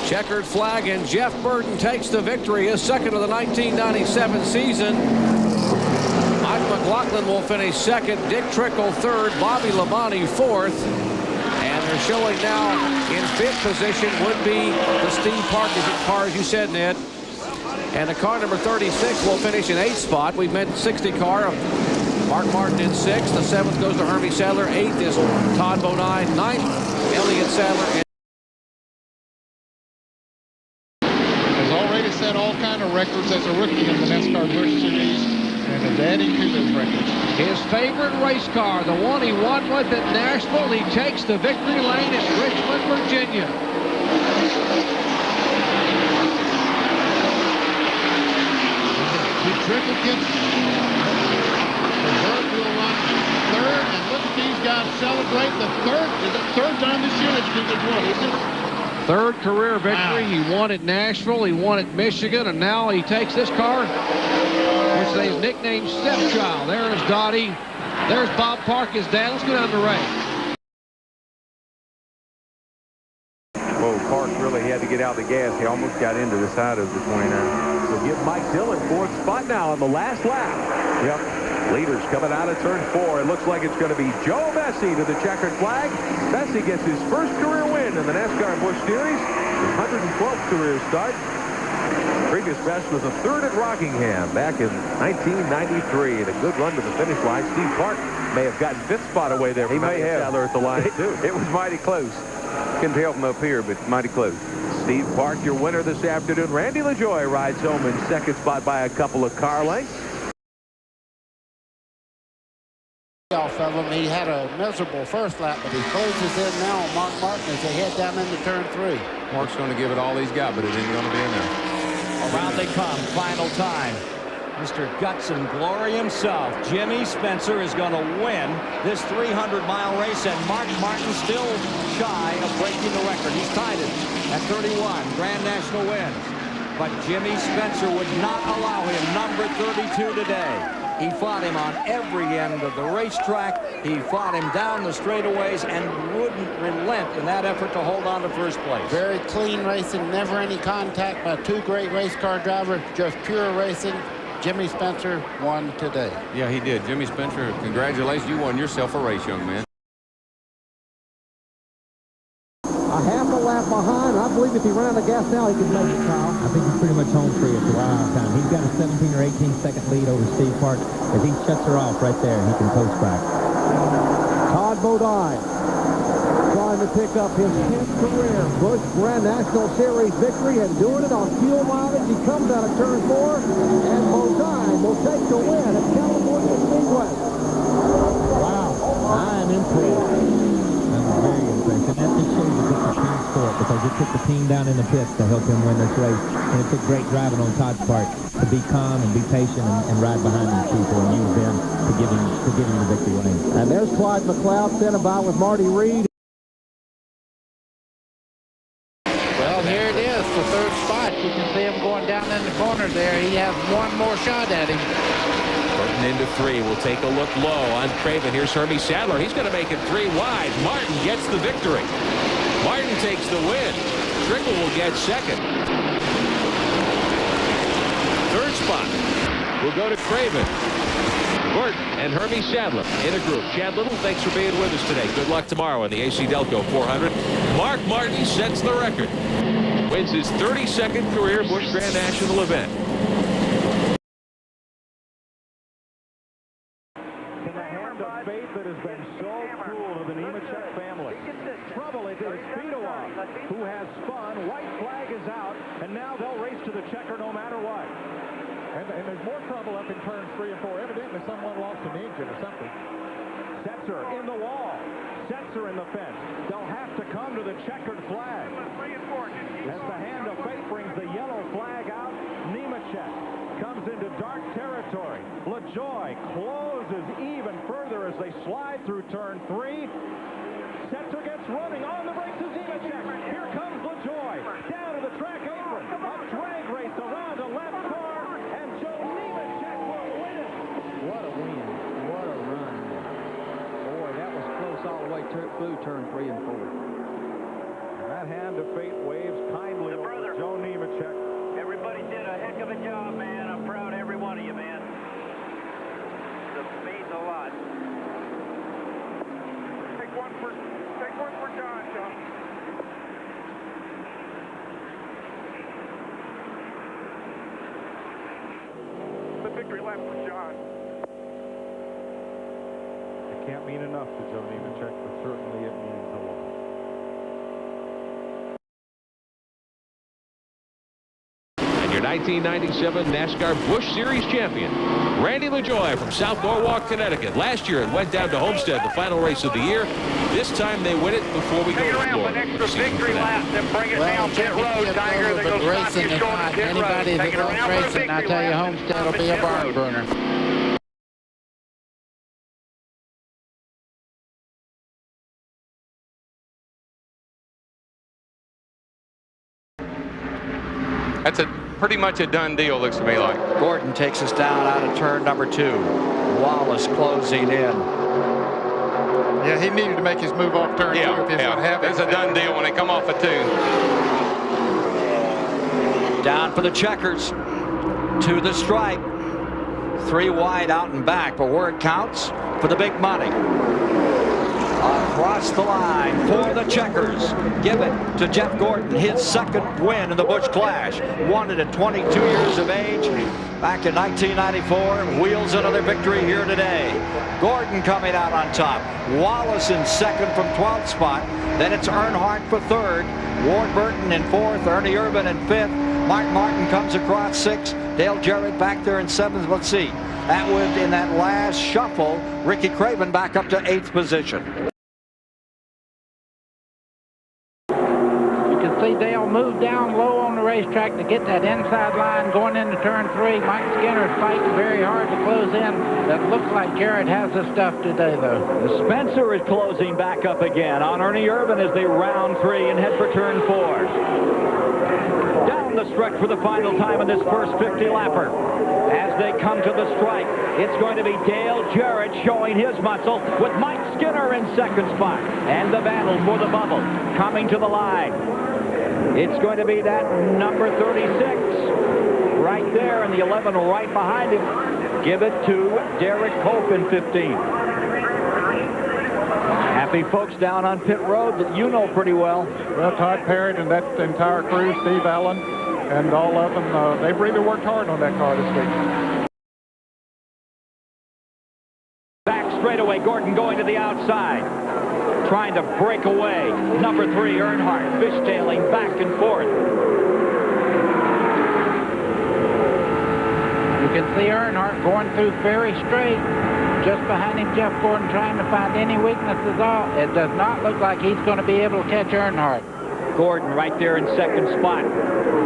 Checkered flag, and Jeff Burton takes the victory, his second of the 1997 season. Mike McLaughlin will finish second, Dick Trickle third, Bobby Labonte fourth. And they're showing now in fifth position would be the Steve Park car, as you said, Ned. And the car number 36 will finish in 8th spot. We've met 60 car. Mark Martin in 6th. The 7th goes to Hermie Sadler. 8th is Todd Bodine. 9th, Elliott Sadler. Has already set all kind of records as a rookie in the NASCAR Busch Series, and is adding to those records. His favorite race car, the one he won with at Nashville. He takes the victory lane in Richmond, Virginia. Trickle gets the Bird will run third, and look at these guys celebrate the third time this year that Trickle's won, isn't it? Third career victory. Wow. He won at Nashville. He won at Michigan, and now he takes this car, which they've nicknamed Stepchild. There's Dottie. There's Bob Park, his dad. Let's go down the race. Whoa, Park really had to get out the gas. He almost got into the side of the 29. So give Mike Dillon fourth spot now on the last lap. Yep. Leaders coming out of turn 4. It looks like it's going to be Joe Bessie to the checkered flag. Bessie gets his first career win in the NASCAR Busch Series. His 112th career start. Previous best was a third at Rockingham back in 1993. And a good run to the finish line. Steve Park may have gotten 5th spot away there. He may have. Sadler at the line, too. It was mighty close. Couldn't tell from up here, but mighty close. Steve Park, your winner this afternoon. Randy LaJoie rides home in second spot by a couple of car lengths. Off of him, he had a miserable first lap, but he closes in now on Mark Martin as they head down into turn 3. Mark's going to give it all he's got, but it ain't going to be enough. Around they come, final time. Mr. Guts and Glory himself, Jimmy Spencer, is going to win this 300-mile race, and Mark Martin still shy of breaking the record. He's tied it at 31 Grand National wins. But Jimmy Spencer would not allow him number 32 today. He fought him on every end of the racetrack. He fought him down the straightaways and wouldn't relent in that effort to hold on to first place. Very clean racing, never any contact by two great race car drivers, just pure racing. Jimmy Spencer won today. Yeah, he did. Jimmy Spencer, congratulations. You won yourself a race, young man. A half a lap behind. I believe if he ran out of gas now, he could make it, Kyle. I think he's pretty much home free at this time. He's got a 17 or 18 second lead over Steve Park. If he shuts her off right there, he can coast back. Todd Bodine trying to pick up his 10th career Busch Grand National Series victory and doing it on fuel mileage. He comes out of turn 4, and Bodine will take the win at California Speedway. Wow, I'm impressed. I'm very impressed. And that just shows you it's a team sport, because it took the team down in the pits to help him win this race. And it took great driving on Todd's part to be calm and be patient and ride behind these people and use them to give him the victory lane. And there's Clyde McLeod sent by with Marty Reed. Well, here it is, the third spot. You can see him going down in the corner there. He has one more shot at him. Martin into 3. We'll take a look low on Craven. Here's Hermie Sadler. He's going to make it 3 wide. Martin gets the victory. Martin takes the win. Trickle will get second. Third spot will go to Craven. Gordon and Hermie Sadler in a group. Chad Little, thanks for being with us today. Good luck tomorrow in the AC Delco 400. Mark Martin sets the record. Wins his 32nd career Busch Grand National event. In the hand of fate that has been so cruel to the Nemechek family. Trouble it is Speedoff, who has spun. White flag is out, and now they'll race to the checker no matter what. And there's more trouble up in turns 3 and 4. Evidently, someone lost an engine or something. Setzer in the wall. Setzer in the fence. They'll have to come to the checkered flag. As the hand of fate brings the yellow flag out, Nemechek comes into dark territory. LaJoie closes even further as they slide through turn 3. Setzer gets running on the brakes of Nemechek. Here comes LaJoie down to the track apron. A drag race around a left car, and Joe Nemechek will win it. What a win. What a run. Boy, that was close all the way through turn 3 and 4. And that hand of fate waves kindly over Joe Nemechek. Everybody did a heck of a job, man. I'm proud of every one of you, man. It means a lot. Take one for John. The victory lap for John. It can't mean enough to Joe Nemechek, but certainly it means a lot. Your 1997 NASCAR Busch Series champion, Randy LaJoie from South Norwalk, Connecticut. Last year it went down to Homestead, the final race of the year. This time they win it before we go to Florida. Victory lap, then bring it down pit road, Tiger. There goes racing is not. Anybody that loves racing, I tell you, Homestead will be a barn burner. That's pretty much a done deal, looks to me like. Gordon takes us down out of turn number 2. Wallace closing in. Yeah, he needed to make his move off turn 2 if he's going to have it. It's a done deal when they come off a 2. Down for the checkers. To the stripe. 3 wide out and back, but where it counts for the big money. Across the line for the checkers. Give it to Jeff Gordon, his second win in the Busch Clash. Won it at 22 years of age back in 1994. Wheels another victory here today. Gordon coming out on top. Wallace in second from 12th spot. Then it's Earnhardt for third. Ward Burton in fourth. Ernie Irvan in fifth. Mark Martin comes across sixth. Dale Jarrett back there in seventh. Let's see. That would, in that last shuffle, Ricky Craven back up to 8th position. See, Dale moved down low on the racetrack to get that inside line going into turn 3. Mike Skinner's fighting very hard to close in. That looks like Jarrett has the stuff today, though. Spencer is closing back up again on Ernie Irvan as they round 3 and head for turn 4. Down the stretch for the final time in this first 50-lapper. As they come to the stripe, it's going to be Dale Jarrett showing his muscle with Mike Skinner in second spot. And the battle for the bubble coming to the line. It's going to be that number 36 right there, and the 11 right behind him. Give it to Derek Pope in 15. Happy folks down on pit road that you know pretty well. Well, Todd Parrott and that entire crew, Steve Allen, and all of them, they've really worked hard on that car this week. Back straightaway, Gordon going to the outside. Trying to break away. Number 3, Earnhardt, fishtailing back and forth. You can see Earnhardt going through very straight. Just behind him, Jeff Gordon trying to find any weaknesses. It does not look like he's going to be able to catch Earnhardt. Gordon right there in second spot.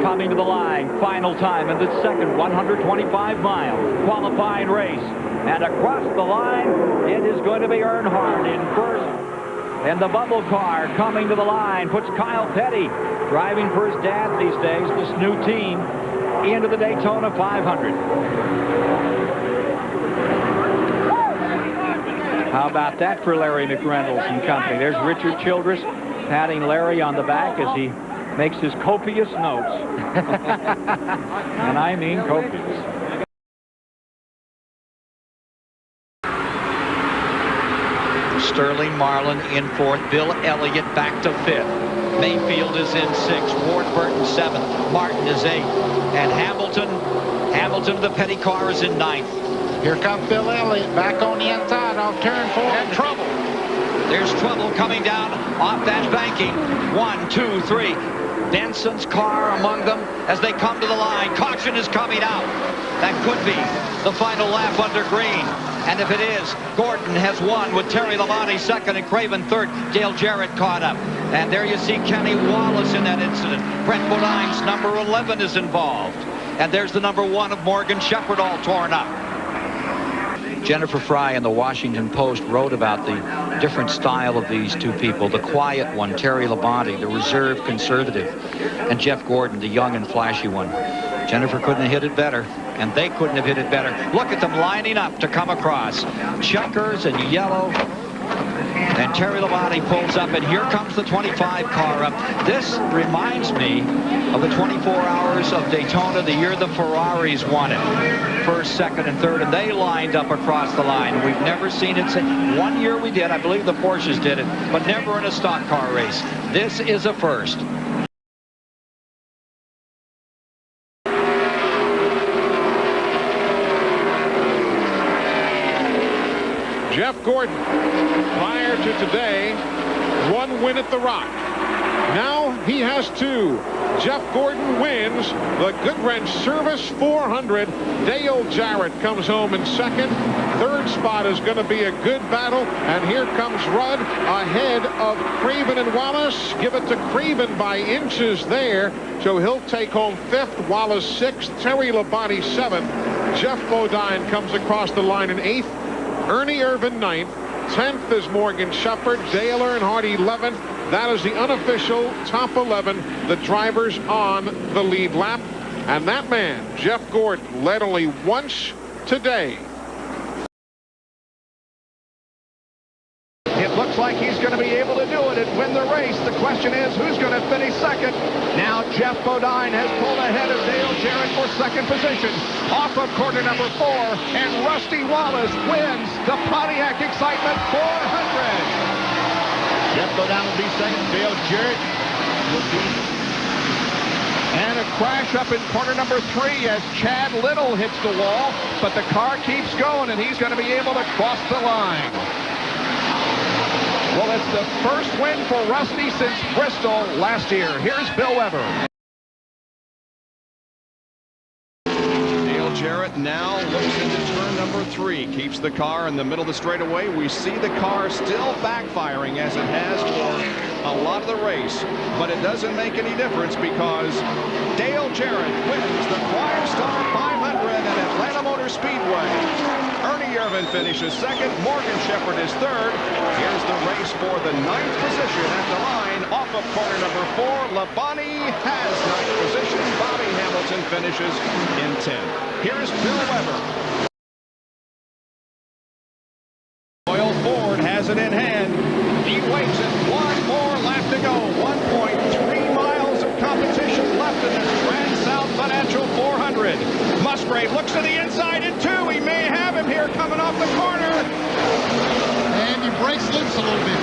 Coming to the line. Final time in the second 125-mile qualifying race. And across the line, it is going to be Earnhardt in first. And the bubble car coming to the line puts Kyle Petty, driving for his dad these days, this new team, into the Daytona 500. How about that for Larry McReynolds and company? There's Richard Childress patting Larry on the back as he makes his copious notes. And I mean copious. Sterling Marlin in fourth. Bill Elliott back to fifth. Mayfield is in sixth. Ward Burton seventh. Martin is eighth. And Hamilton of the Petty car is in ninth. Here comes Bill Elliott back on the inside off turn 4. And trouble. There's trouble coming down off that banking. 1, 2, 3. Benson's car among them as they come to the line. Caution is coming out. That could be the final lap under green. And if it is, Gordon has won with Terry Labonte second and Craven third. Dale Jarrett caught up. And there you see Kenny Wallace in that incident. Brent Bodine's number 11 is involved. And there's the number 1 of Morgan Shepherd all torn up. Jennifer Fry in the Washington Post wrote about the different style of these two people. The quiet one, Terry Labonte, the reserved conservative, and Jeff Gordon, the young and flashy one. Jennifer couldn't have hit it better, and they couldn't have hit it better. Look at them lining up to come across. Checkers and yellow. And Terry Labonte pulls up, and here comes the 25 car up. This reminds me of the 24 Hours of Daytona, the year the Ferraris won it. First, second, and third, and they lined up across the line. We've never seen it. One year we did. I believe the Porsches did it, but never in a stock car race. This is a first. Jeff Gordon, prior to today, 1 win at the Rock. Now he has 2. Jeff Gordon wins the Goodwrench Service 400. Dale Jarrett comes home in second. Third spot is going to be a good battle. And here comes Rudd ahead of Craven and Wallace. Give it to Craven by inches there. So he'll take home 5th, Wallace 6th, Terry Labonte 7th. Jeff Bodine comes across the line in 8th. Ernie Irvin 9th. 10th is Morgan Shepherd. Dale Earnhardt 11th. That is the unofficial top 11. The drivers on the lead lap. And that man, Jeff Gordon, led only once today. It looks like he's going to be able to do it and win the race. The question is, who's going to finish second? Now Jeff Bodine has pulled ahead of Dale Jarrett for second position. Off of corner number 4, and Rusty Wallace wins the Pontiac Excitement 400. Jeff Bodine will be second. Dale Jarrett will be. And a crash up in corner number 3 as Chad Little hits the wall, but the car keeps going, and he's going to be able to cross the line. Well, it's the first win for Rusty since Bristol last year. Here's Bill Weber. Dale Jarrett now looks into turn number 3. Keeps the car in the middle of the straightaway. We see the car still backfiring as it has for a lot of the race. But it doesn't make any difference because Dale Jarrett wins the Choir Star 500 at Atlanta Motor Speedway. Ernie Irvin finishes second. Morgan Shepherd is third. Here's the race for the 9th position at the line. Off of corner number 4, Labonte has 9th position. Bobby Hamilton finishes in 10th. Here's Bill Weber. Royal Ford has it in hand. He waits it. 1 more lap to go. 1.3 miles of competition left in this Trans-South Financial 400. Musgrave looks to the inside in 2. He may have him here coming off the corner. And he breaks loose a little bit.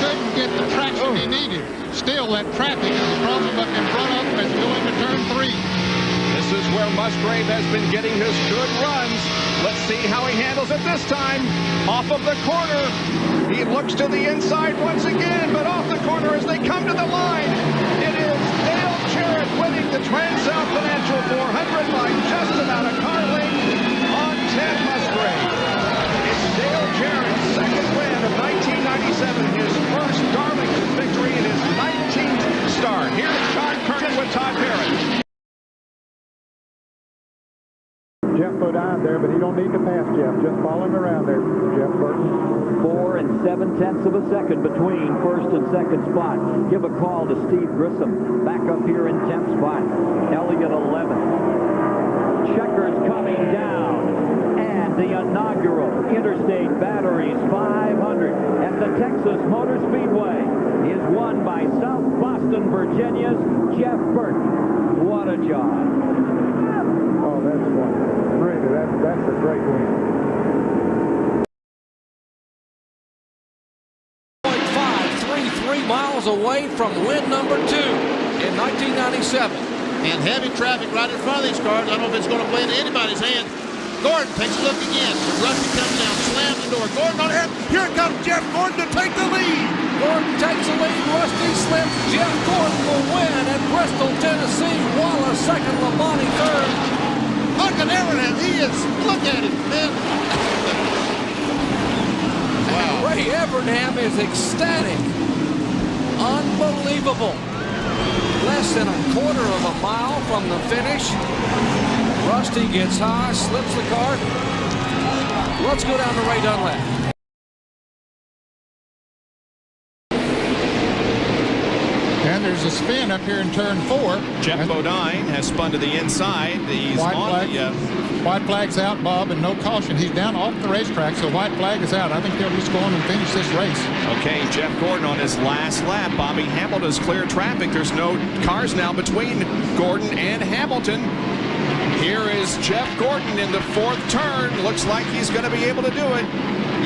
Couldn't get the traction he needed. Still, that traffic is a problem up in front of him as we go into turn 3. This is where Musgrave has been getting his good runs. Let's see how he handles it this time. Off of the corner. He looks to the inside once again, but off the corner as they come to the line. It is Dale Jarrett winning the Trans-South Financial 400 by just about a car length on Ted Musgrave. It's Dale Jarrett's second win of 1997, his first Darlington victory in his 19th start. Here's John Kernan with Todd Parrott. Jeff Bodine there, but he don't need to pass Jeff. Just follow him around there, Jeff Burton. 4 7/10 of a second between first and second spot. Give a call to Steve Grissom. Back up here in 10th spot. Elliott 11th. Checkers coming down. And the inaugural Interstate Batteries 500 at the Texas Motor Speedway is won by South Boston, Virginia's Jeff Burton. What a job. Oh, that's wonderful. Really, that's a great win. 3 miles away from win number 2 in 1997. And heavy traffic right in front of these cars. I don't know if it's going to play into anybody's hand. Gordon takes a look again. Rusty comes down, slams the door. Gordon on air. Here comes Jeff Gordon to take the lead. Gordon takes the lead. Rusty slips. Jeff Gordon will win at Bristol, Tennessee. Wallace second. Labonte third. Look at Evernham. He is. Look at him, man. Wow. Ray Evernham is ecstatic. Unbelievable. Less than a quarter of a mile from the finish. Rusty gets high, slips the car. Let's go down to Ray Dunlap. And there's a spin up here in turn 4. Jeff Bodine has spun to the inside. He's White flag's out, Bob, and no caution. He's down off the racetrack, so white flag is out. I think they'll just go on and finish this race. Okay, Jeff Gordon on his last lap. Bobby Hamilton's cleared traffic. There's no cars now between Gordon and Hamilton. Here is Jeff Gordon in the 4th turn. Looks like he's going to be able to do it.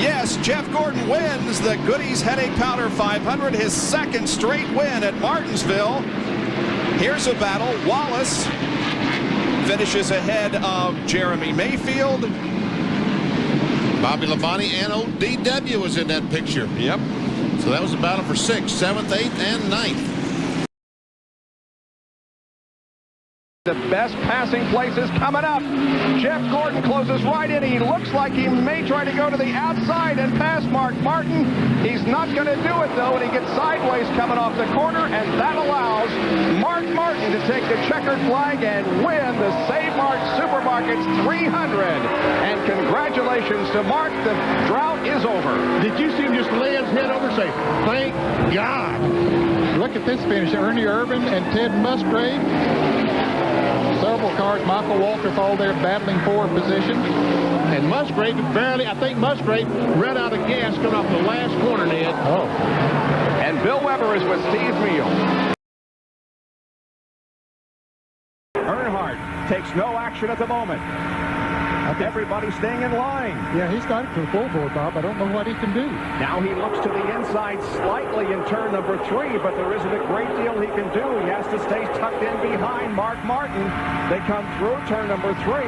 Yes, Jeff Gordon wins the Goodies Headache Powder 500, his 2nd straight win at Martinsville. Here's a battle. Wallace finishes ahead of Jeremy Mayfield. Bobby Labonte and ODW was in that picture. Yep. So that was a battle for 6th, 7th, 8th, and 9th. The best passing places coming up. Jeff Gordon closes right in. He looks like he may try to go to the outside and pass Mark Martin. He's not going to do it, though, and he gets sideways coming off the corner, and that allows Mark Martin to take the checkered flag and win the Save Mart Supermarkets 300. And congratulations to Mark. The drought is over. Did you see him just lay his head over and say, thank God? Look at this finish. Ernie Irvin and Ted Musgrave. Several cars, Michael Walker, all there battling for position. And Musgrave barely, I think Musgrave ran out of gas coming off the last corner, Ned. Oh. And Bill Weber is with Steve Meal. Earnhardt takes no action at the moment. Everybody staying in line. Yeah, he's got it to the full board, Bob. I don't know what he can do. Now he looks to the inside slightly in turn number 3, but there isn't a great deal he can do. He has to stay tucked in behind Mark Martin. They come through turn number 3,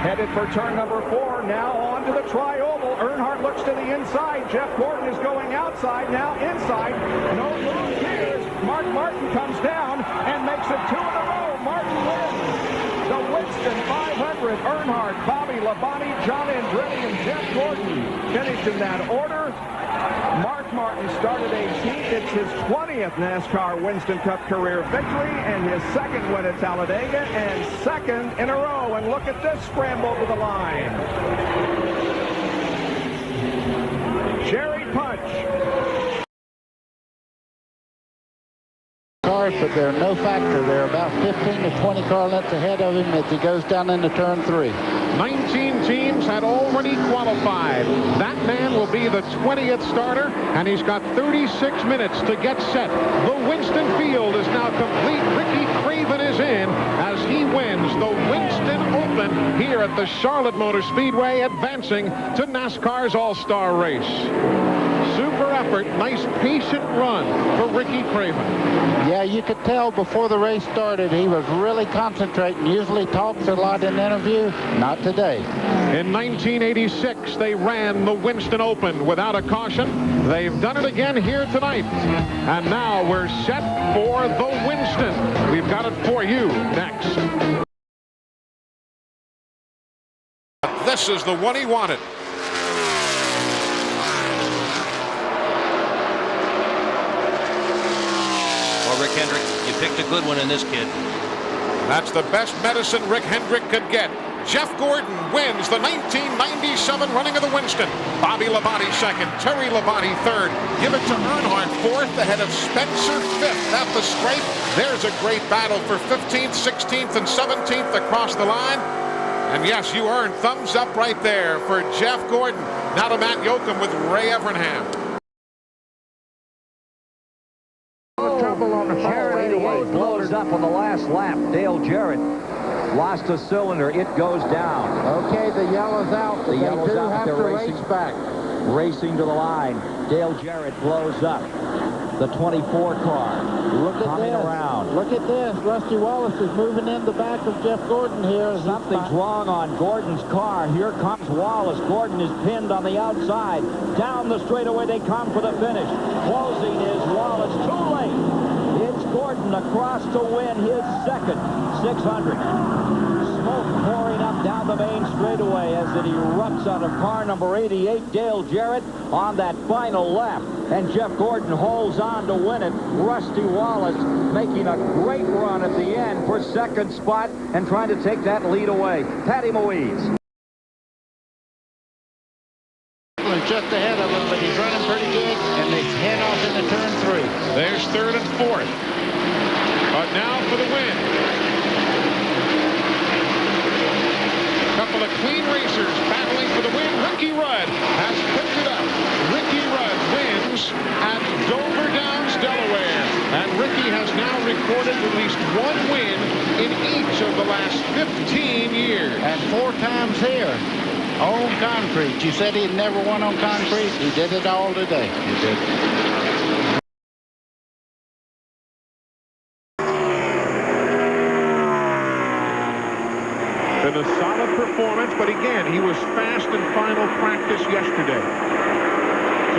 headed for turn number 4. Now on to the tri-oval. Earnhardt looks to the inside. Jeff Gordon is going outside, now inside. No long gears. Mark Martin comes down and makes it 2 in a row. Martin wins. The Winston 500, Earnhardt, Bobby Labonte, John Andretti, and Jeff Gordon finished in that order. Mark Martin started 18th. It's his 20th NASCAR Winston Cup career victory and his 2nd win at Talladega and 2nd in a row. And look at this scramble to the line. Jerry Punch. But they're no factor. They're about 15 to 20 car lengths ahead of him as he goes down into turn 3. 19 teams had already qualified. That man will be the 20th starter, and he's got 36 minutes to get set. The Winston field is now complete. Ricky Craven is in as he wins the Winston Open here at the Charlotte Motor Speedway, advancing to NASCAR's All-Star race. Super effort, nice patient run for Ricky Craven. Yeah, you could tell before the race started he was really concentrating. Usually talks a lot in interview, not today. In 1986, they ran the Winston Open without a caution. They've done it again here tonight. And now we're set for the Winston. We've got it for you next. This is the one he wanted. Rick Hendrick, you picked a good one in this kid. That's the best medicine Rick Hendrick could get. Jeff Gordon wins the 1997 running of the Winston. Bobby Labonte 2nd, Terry Labonte 3rd. Give it to Earnhardt 4th ahead of Spencer 5th at the stripe. There's a great battle for 15th, 16th, and 17th across the line. And yes, you earned thumbs up right there for Jeff Gordon. Now to Matt Yoakum with Ray Evernham. Trouble on the Jarrett blows up on the last lap. Dale Jarrett lost a cylinder. It goes down. Okay, the yellow's out. The yellow's out. Have They're to racing race back. Racing to the line. Dale Jarrett blows up. The 24 car. Look at coming this. around. Look at this. Rusty Wallace is moving in the back of Jeff Gordon here. Something's wrong on Gordon's car. Here comes Wallace. Gordon is pinned on the outside. Down the straightaway they come for the finish. Closing is Wallace. Too late. It's Gordon across to win his second 600. Smoke pouring up down the main straightaway as it erupts out of car number 88, Dale Jarrett, on that final lap. And Jeff Gordon holds on to win it. Rusty Wallace making a great run at the end for second spot and trying to take that lead away. Patty Moise. Just ahead of him, but he's running pretty good, and they head off into turn 3. There's third and fourth. But now for the win. Couple of clean racers battling for the win. Ricky Rudd has picked it up. Ricky Rudd wins at Dover Downs, Delaware. And Ricky has now recorded at least one win in each of the last 15 years. And 4 times here. On concrete. You said he'd never won on concrete. He did it all today. He did. Been a solid performance, but again, he was fast in final practice yesterday.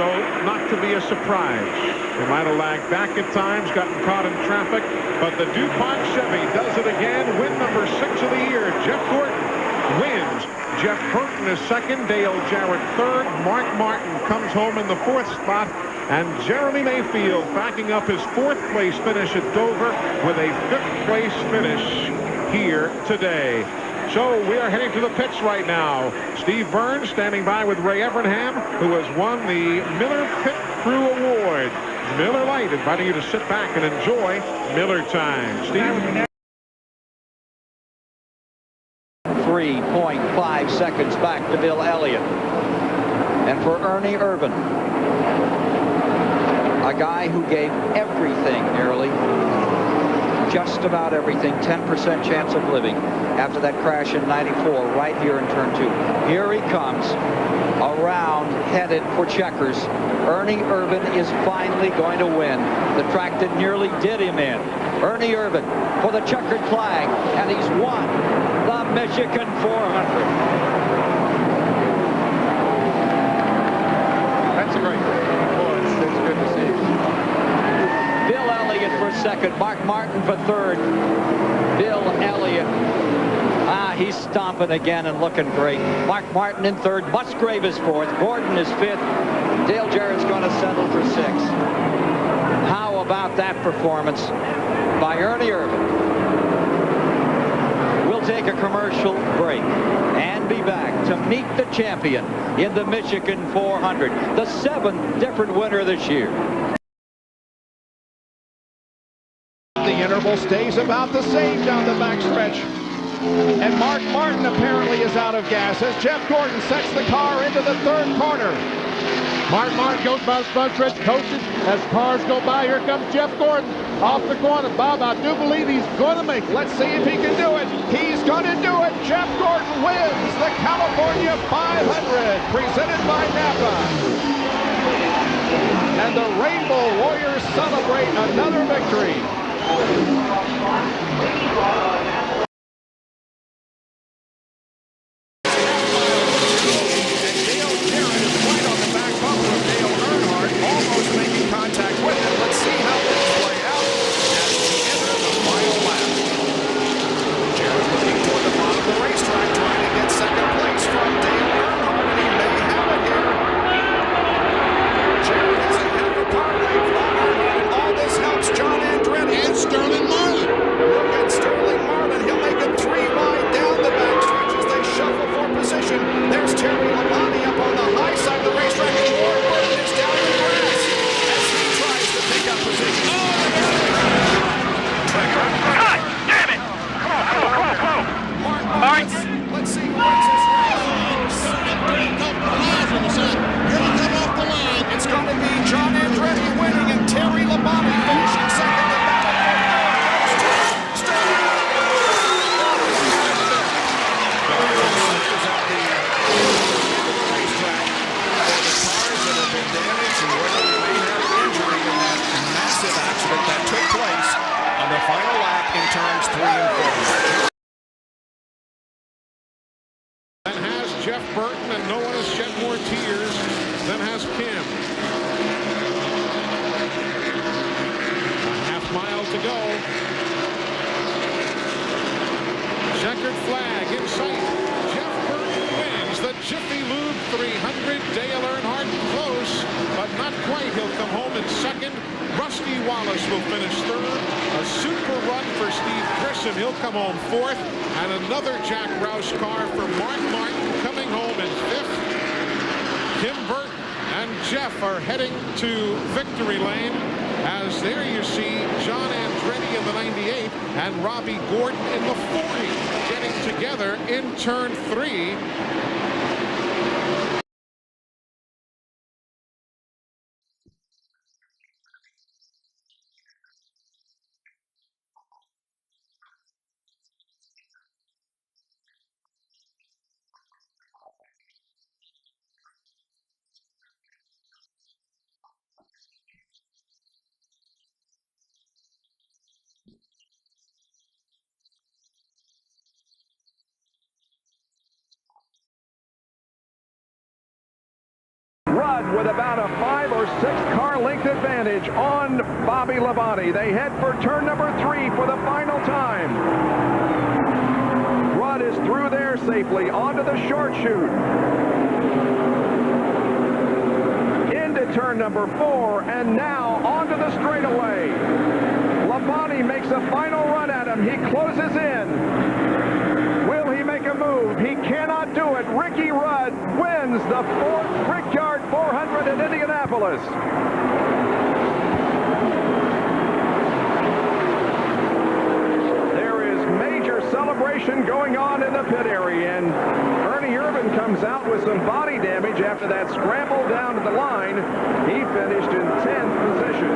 So not to be a surprise. He might have lagged back at times, gotten caught in traffic, but the DuPont Chevy does it again. Win number 6 of the year. Jeff Gordon wins. Jeff Burton is second, Dale Jarrett third, Mark Martin comes home in the 4th spot, and Jeremy Mayfield backing up his 4th place finish at Dover with a 5th place finish here today. So we are heading to the pits right now. Steve Burns standing by with Ray Evernham, who has won the Miller Pit Crew Award. Miller Lite inviting you to sit back and enjoy Miller time. Steve? 3.5 seconds back to Bill Elliott. And for Ernie Irvan, a guy who gave everything nearly, just about everything, 10% chance of living after that crash in '94 right here in turn 2. Here he comes around, headed for checkers. Ernie Irvan is finally going to win the track that nearly did him in. Ernie Irvan for the checkered flag, and he's won the Michigan 400. That's a great performance. It's good to see. Bill Elliott for second, Mark Martin for third. Bill Elliott, he's stomping again and looking great. Mark Martin in third, Musgrave is fourth, Gordon is fifth. Dale Jarrett's going to settle for 6. How about that performance by Ernie Irvan? We'll take a commercial break and be back to meet the champion in the Michigan 400, the 7th different winner this year. The interval stays about the same down the backstretch. And Mark Martin apparently is out of gas as Jeff Gordon sets the car into the 3rd corner. Mark Martin goes by the front stretch, coaches. As cars go by, here comes Jeff Gordon off the corner. Bob, I do believe he's going to make it. Let's see if he can do it. He's going to do it. Jeff Gordon wins the California 500, presented by Napa. And the Rainbow Warriors celebrate another victory. Jeff Burton, and no one has shed more tears than has Kim. A half-mile to go. Checkered flag in sight. Jeff Burton wins the Jiffy Lube 300. Dale Earnhardt close, but not quite. He'll come home in second. Rusty Wallace will finish third. A super run for Steve Grissom. He'll come home fourth. And another Jack Roush car for Mark Martin coming home in fifth. Kim Burton and Jeff are heading to victory lane. As there you see John Andretti in the 98 and Robbie Gordon in the 40 getting together in turn 3. Rudd with about a 5 or 6 car length advantage on Bobby Labonte. They head for turn number 3 for the final time. Rudd is through there safely onto the short chute. Into turn number 4 and now onto the straightaway. Labonte makes a final run at him. He closes in. Will he make a move? He cannot do it. Ricky Rudd wins the 4th Brickyard 400 in Indianapolis. There is major celebration going on in the pit area, and Ernie Irvin comes out with some body damage after that scramble down to the line. He finished in 10th position.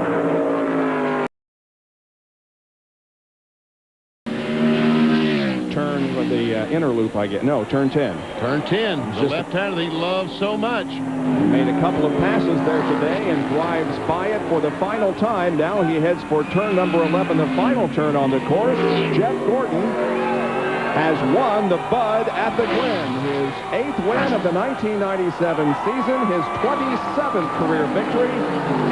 Turn with the inner loop, I get. No, turn 10. Turn 10. The left-hander he loves so much. Made a couple of passes there today and drives by it for the final time. Now he heads for turn number 11, the final turn on the course. Jeff Gordon has won the Bud at the Glen. His 8th win of the 1997 season, his 27th career victory,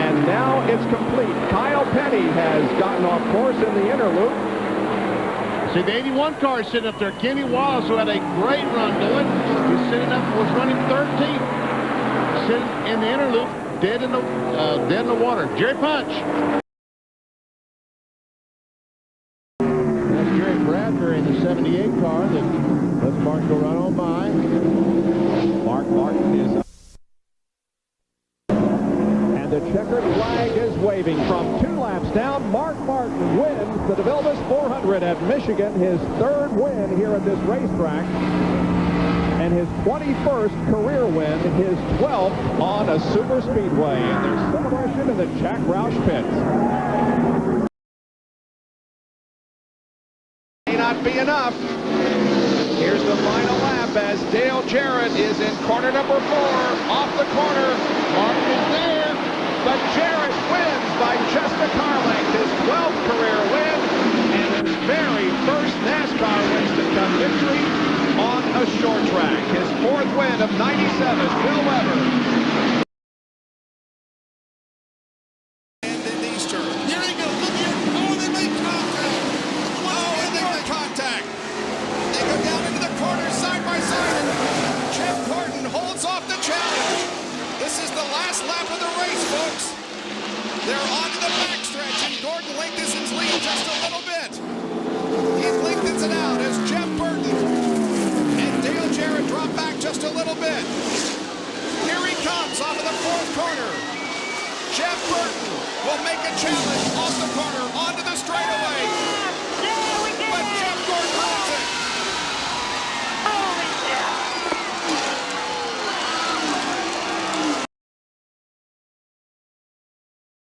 and now it's complete. Kyle Petty has gotten off course in the inner loop. See, the 81 car is sitting up there. Kenny Wallace, who had a great run going, he's sitting up, was running 13th. Sitting in the inner loop, dead in the water. Jerry Punch. That's Jerry Bradbury in the 78 car that lets Martin go right on by. Mark Martin is up. And the checkered flag is waving from 2 laps down. Mark Martin wins the DeVilbiss 400 at Michigan, his 3rd win here at this racetrack, and his 21st career win, his 12th on a super speedway. And there's celebration in the Jack Roush pits. May not be enough. Here's the final lap as Dale Jarrett is in corner number 4, off the corner. Martin is there, but Jarrett wins by just a car length, his 12th career win, and his very first NASCAR Winston Cup victory on a short track. His 4th win of 97, Bill Weber. And in these turns. Here he goes. Look here. Oh, they make contact. Oh, and they make contact. They go down into the corner side by side, and Jeff Gordon holds off the challenge. This is the last lap of the race, folks. They're on to the backstretch, and Gordon lengthens his lead just a little bit. He lengthens it out as Jeff Burton and Dale Jarrett drop back just a little bit. Here he comes off of the 4th corner. Jeff Burton will make a challenge off the corner onto the straightaway. But Jeff Gordon wins it.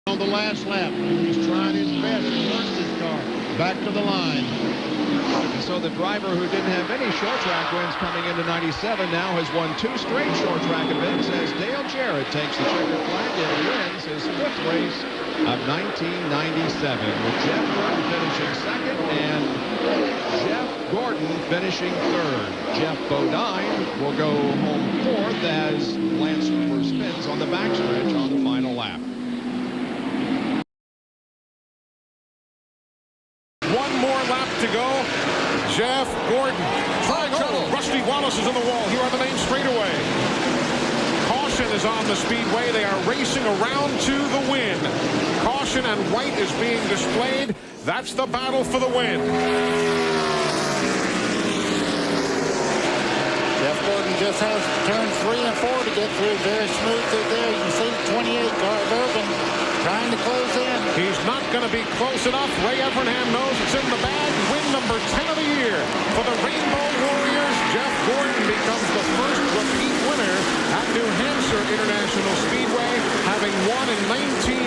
On the last lap, he's trying his best to work this car back to the line. So the driver who didn't have any short track wins coming into 97 now has won 2 straight short track events as Dale Jarrett takes the checkered flag and wins his 5th race of 1997 with Jeff Burton finishing 2nd and Jeff Gordon finishing third. Jeff Bodine will go home fourth as Lance Cooper spins on the backstretch on the final lap. One more lap to go. Jeff Gordon. Rusty Wallace is in the wall here on the main straightaway. Caution is on the speedway. They are racing around to the win. Caution and white is being displayed. That's the battle for the win. Jeff Gordon just has turns 3 and 4 to get through. Very smooth through there. You can see 28 Garth Urban trying to close in. He's not going to be close enough. Ray Evernham knows it's in the bag. Win number 10 of the year for the Rainbow Warriors. Jeff Gordon becomes the first repeat winner at New Hampshire International Speedway, having won in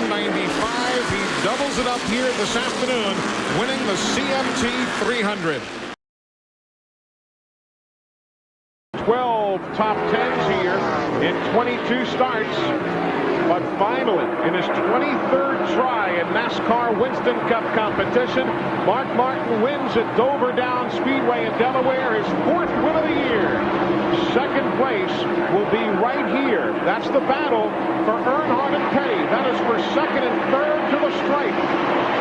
1995. He doubles it up here this afternoon, winning the CMT 300. 12 top 10s here in 22 starts. But finally, in his 23rd try in NASCAR Winston Cup competition, Mark Martin wins at Dover Down Speedway in Delaware, his 4th win of the year. Second place will be right here. That's the battle for Earnhardt and Petty. That is for second and third to the stripe.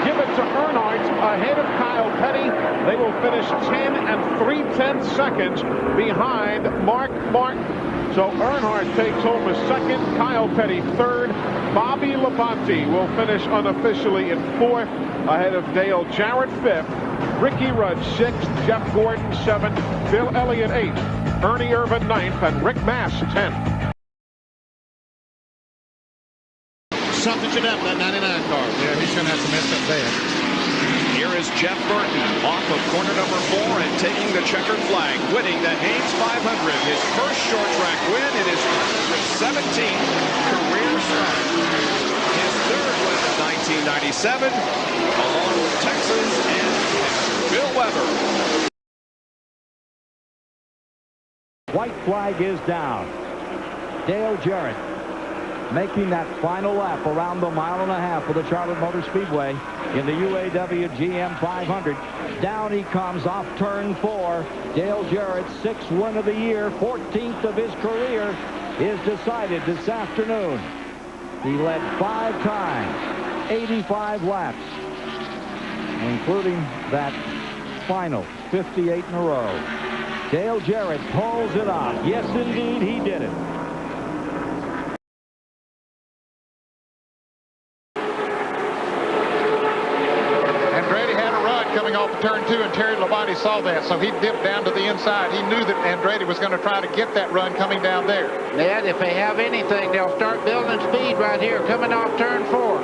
Give it to Earnhardt ahead of Kyle Petty. They will finish 10 and 3/10 seconds behind Mark Martin. So Earnhardt takes home a second, Kyle Petty third. Bobby Labonte will finish unofficially in 4th, ahead of Dale Jarrett 5th, Ricky Rudd 6th, Jeff Gordon 7th, Bill Elliott 8th, Ernie Irvan 9th, and Rick Mass 10th. Something should happen to that 99 car. Yeah, he's going to have to mess up bad. Here is Jeff Burton off of corner number 4 and taking the checkered flag, winning the Haynes 500. His first short track win in his 17th career start. His third win in 1997, along with Texas and Bill Weber. White flag is down. Dale Jarrett making that final lap around the 1.5 miles of the Charlotte Motor Speedway in the UAW GM 500. Down he comes off turn 4. Dale Jarrett's 6th win of the year, 14th of his career, is decided this afternoon. He led 5 times, 85 laps, including that final 58 in a row. Dale Jarrett pulls it off. Yes, indeed, he did it. Off of turn 2, and Terry Labonte saw that, so he dipped down to the inside. He knew that Andretti was going to try to get that run coming down there. Ned, if they have anything, they'll start building speed right here, coming off turn 4.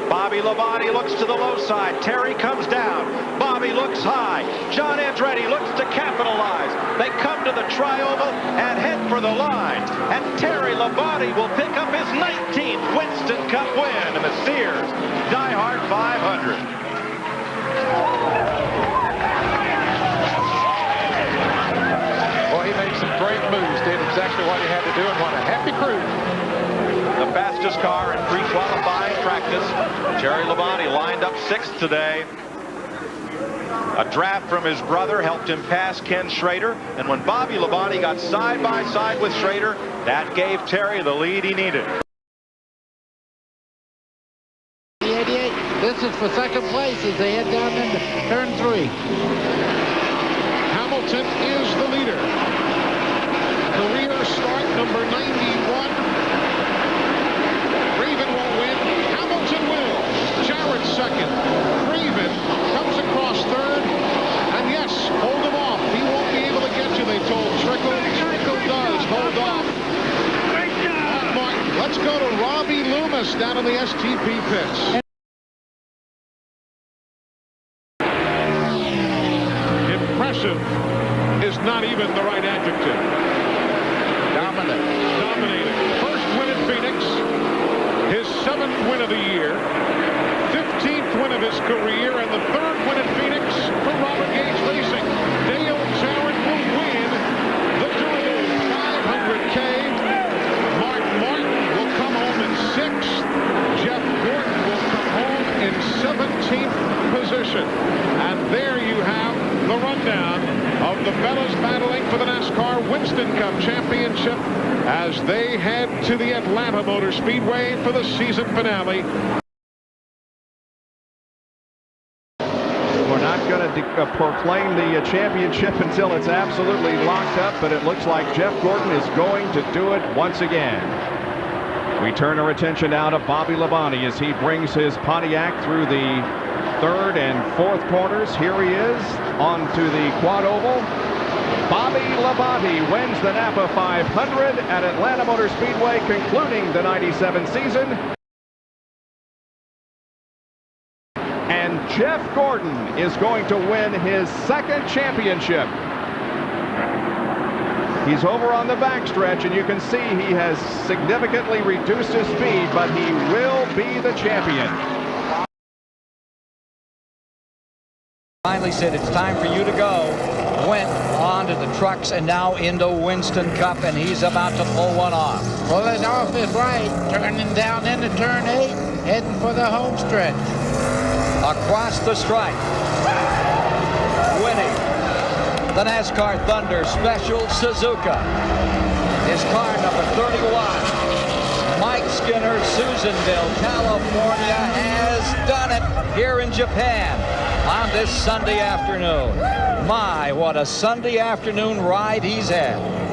Bobby Labonte looks to the low side. Terry comes down. Bobby looks high. John Andretti looks to capitalize. They come to the tri-oval and head for the line. And Terry Labonte will pick up his 19th Winston Cup win in the Sears Die Hard 500. Boy, he made some great moves, did exactly what he had to do, and what a happy crew. The fastest car in pre-qualifying practice. Terry Labonte lined up 6th today. A draft from his brother helped him pass Ken Schrader, and when Bobby Labonte got side by side with Schrader, that gave Terry the lead he needed. This is for second place as they head down into turn 3. Hamilton is the leader. Career start number 91. Raven won't win. Hamilton will. Jarrett second. Raven comes across third. And yes, hold him off. He won't be able to get you, they told Trickle. Trickle does hold off. Martin, let's go to Robbie Loomis down in the STP pits. Is not even the right adjective. Dominating. First win in Phoenix. His 7th win of the year. 15th win of his career. And the 3rd win in Phoenix for Robert Gage Racing. Dale Jarrett will win the durable 500K. Mark Martin will come home in 6th. Jeff Gordon will come home in 17th position. And there you have the run fellas battling for the NASCAR Winston Cup Championship as they head to the Atlanta Motor Speedway for the season finale. We're not going to proclaim the championship until it's absolutely locked up, but it looks like Jeff Gordon is going to do it once again. We turn our attention now to Bobby Labonte as he brings his Pontiac through the third and fourth corners. Here he is onto the quad oval. Bobby Labonte wins the Napa 500 at Atlanta Motor Speedway, concluding the '97 season. And Jeff Gordon is going to win his second championship. He's over on the backstretch, and you can see he has significantly reduced his speed, but he will be the champion. Finally said, it's time for you to go. Went on to the trucks and now into Winston Cup, and he's about to pull one off. Pulling off his right, turning down into turn 8, heading for the home stretch. Across the stripe, winning the NASCAR Thunder Special Suzuka. His car number 31. Mike Skinner, Susanville, California, has done it here in Japan on this Sunday afternoon. My, what a Sunday afternoon ride he's had.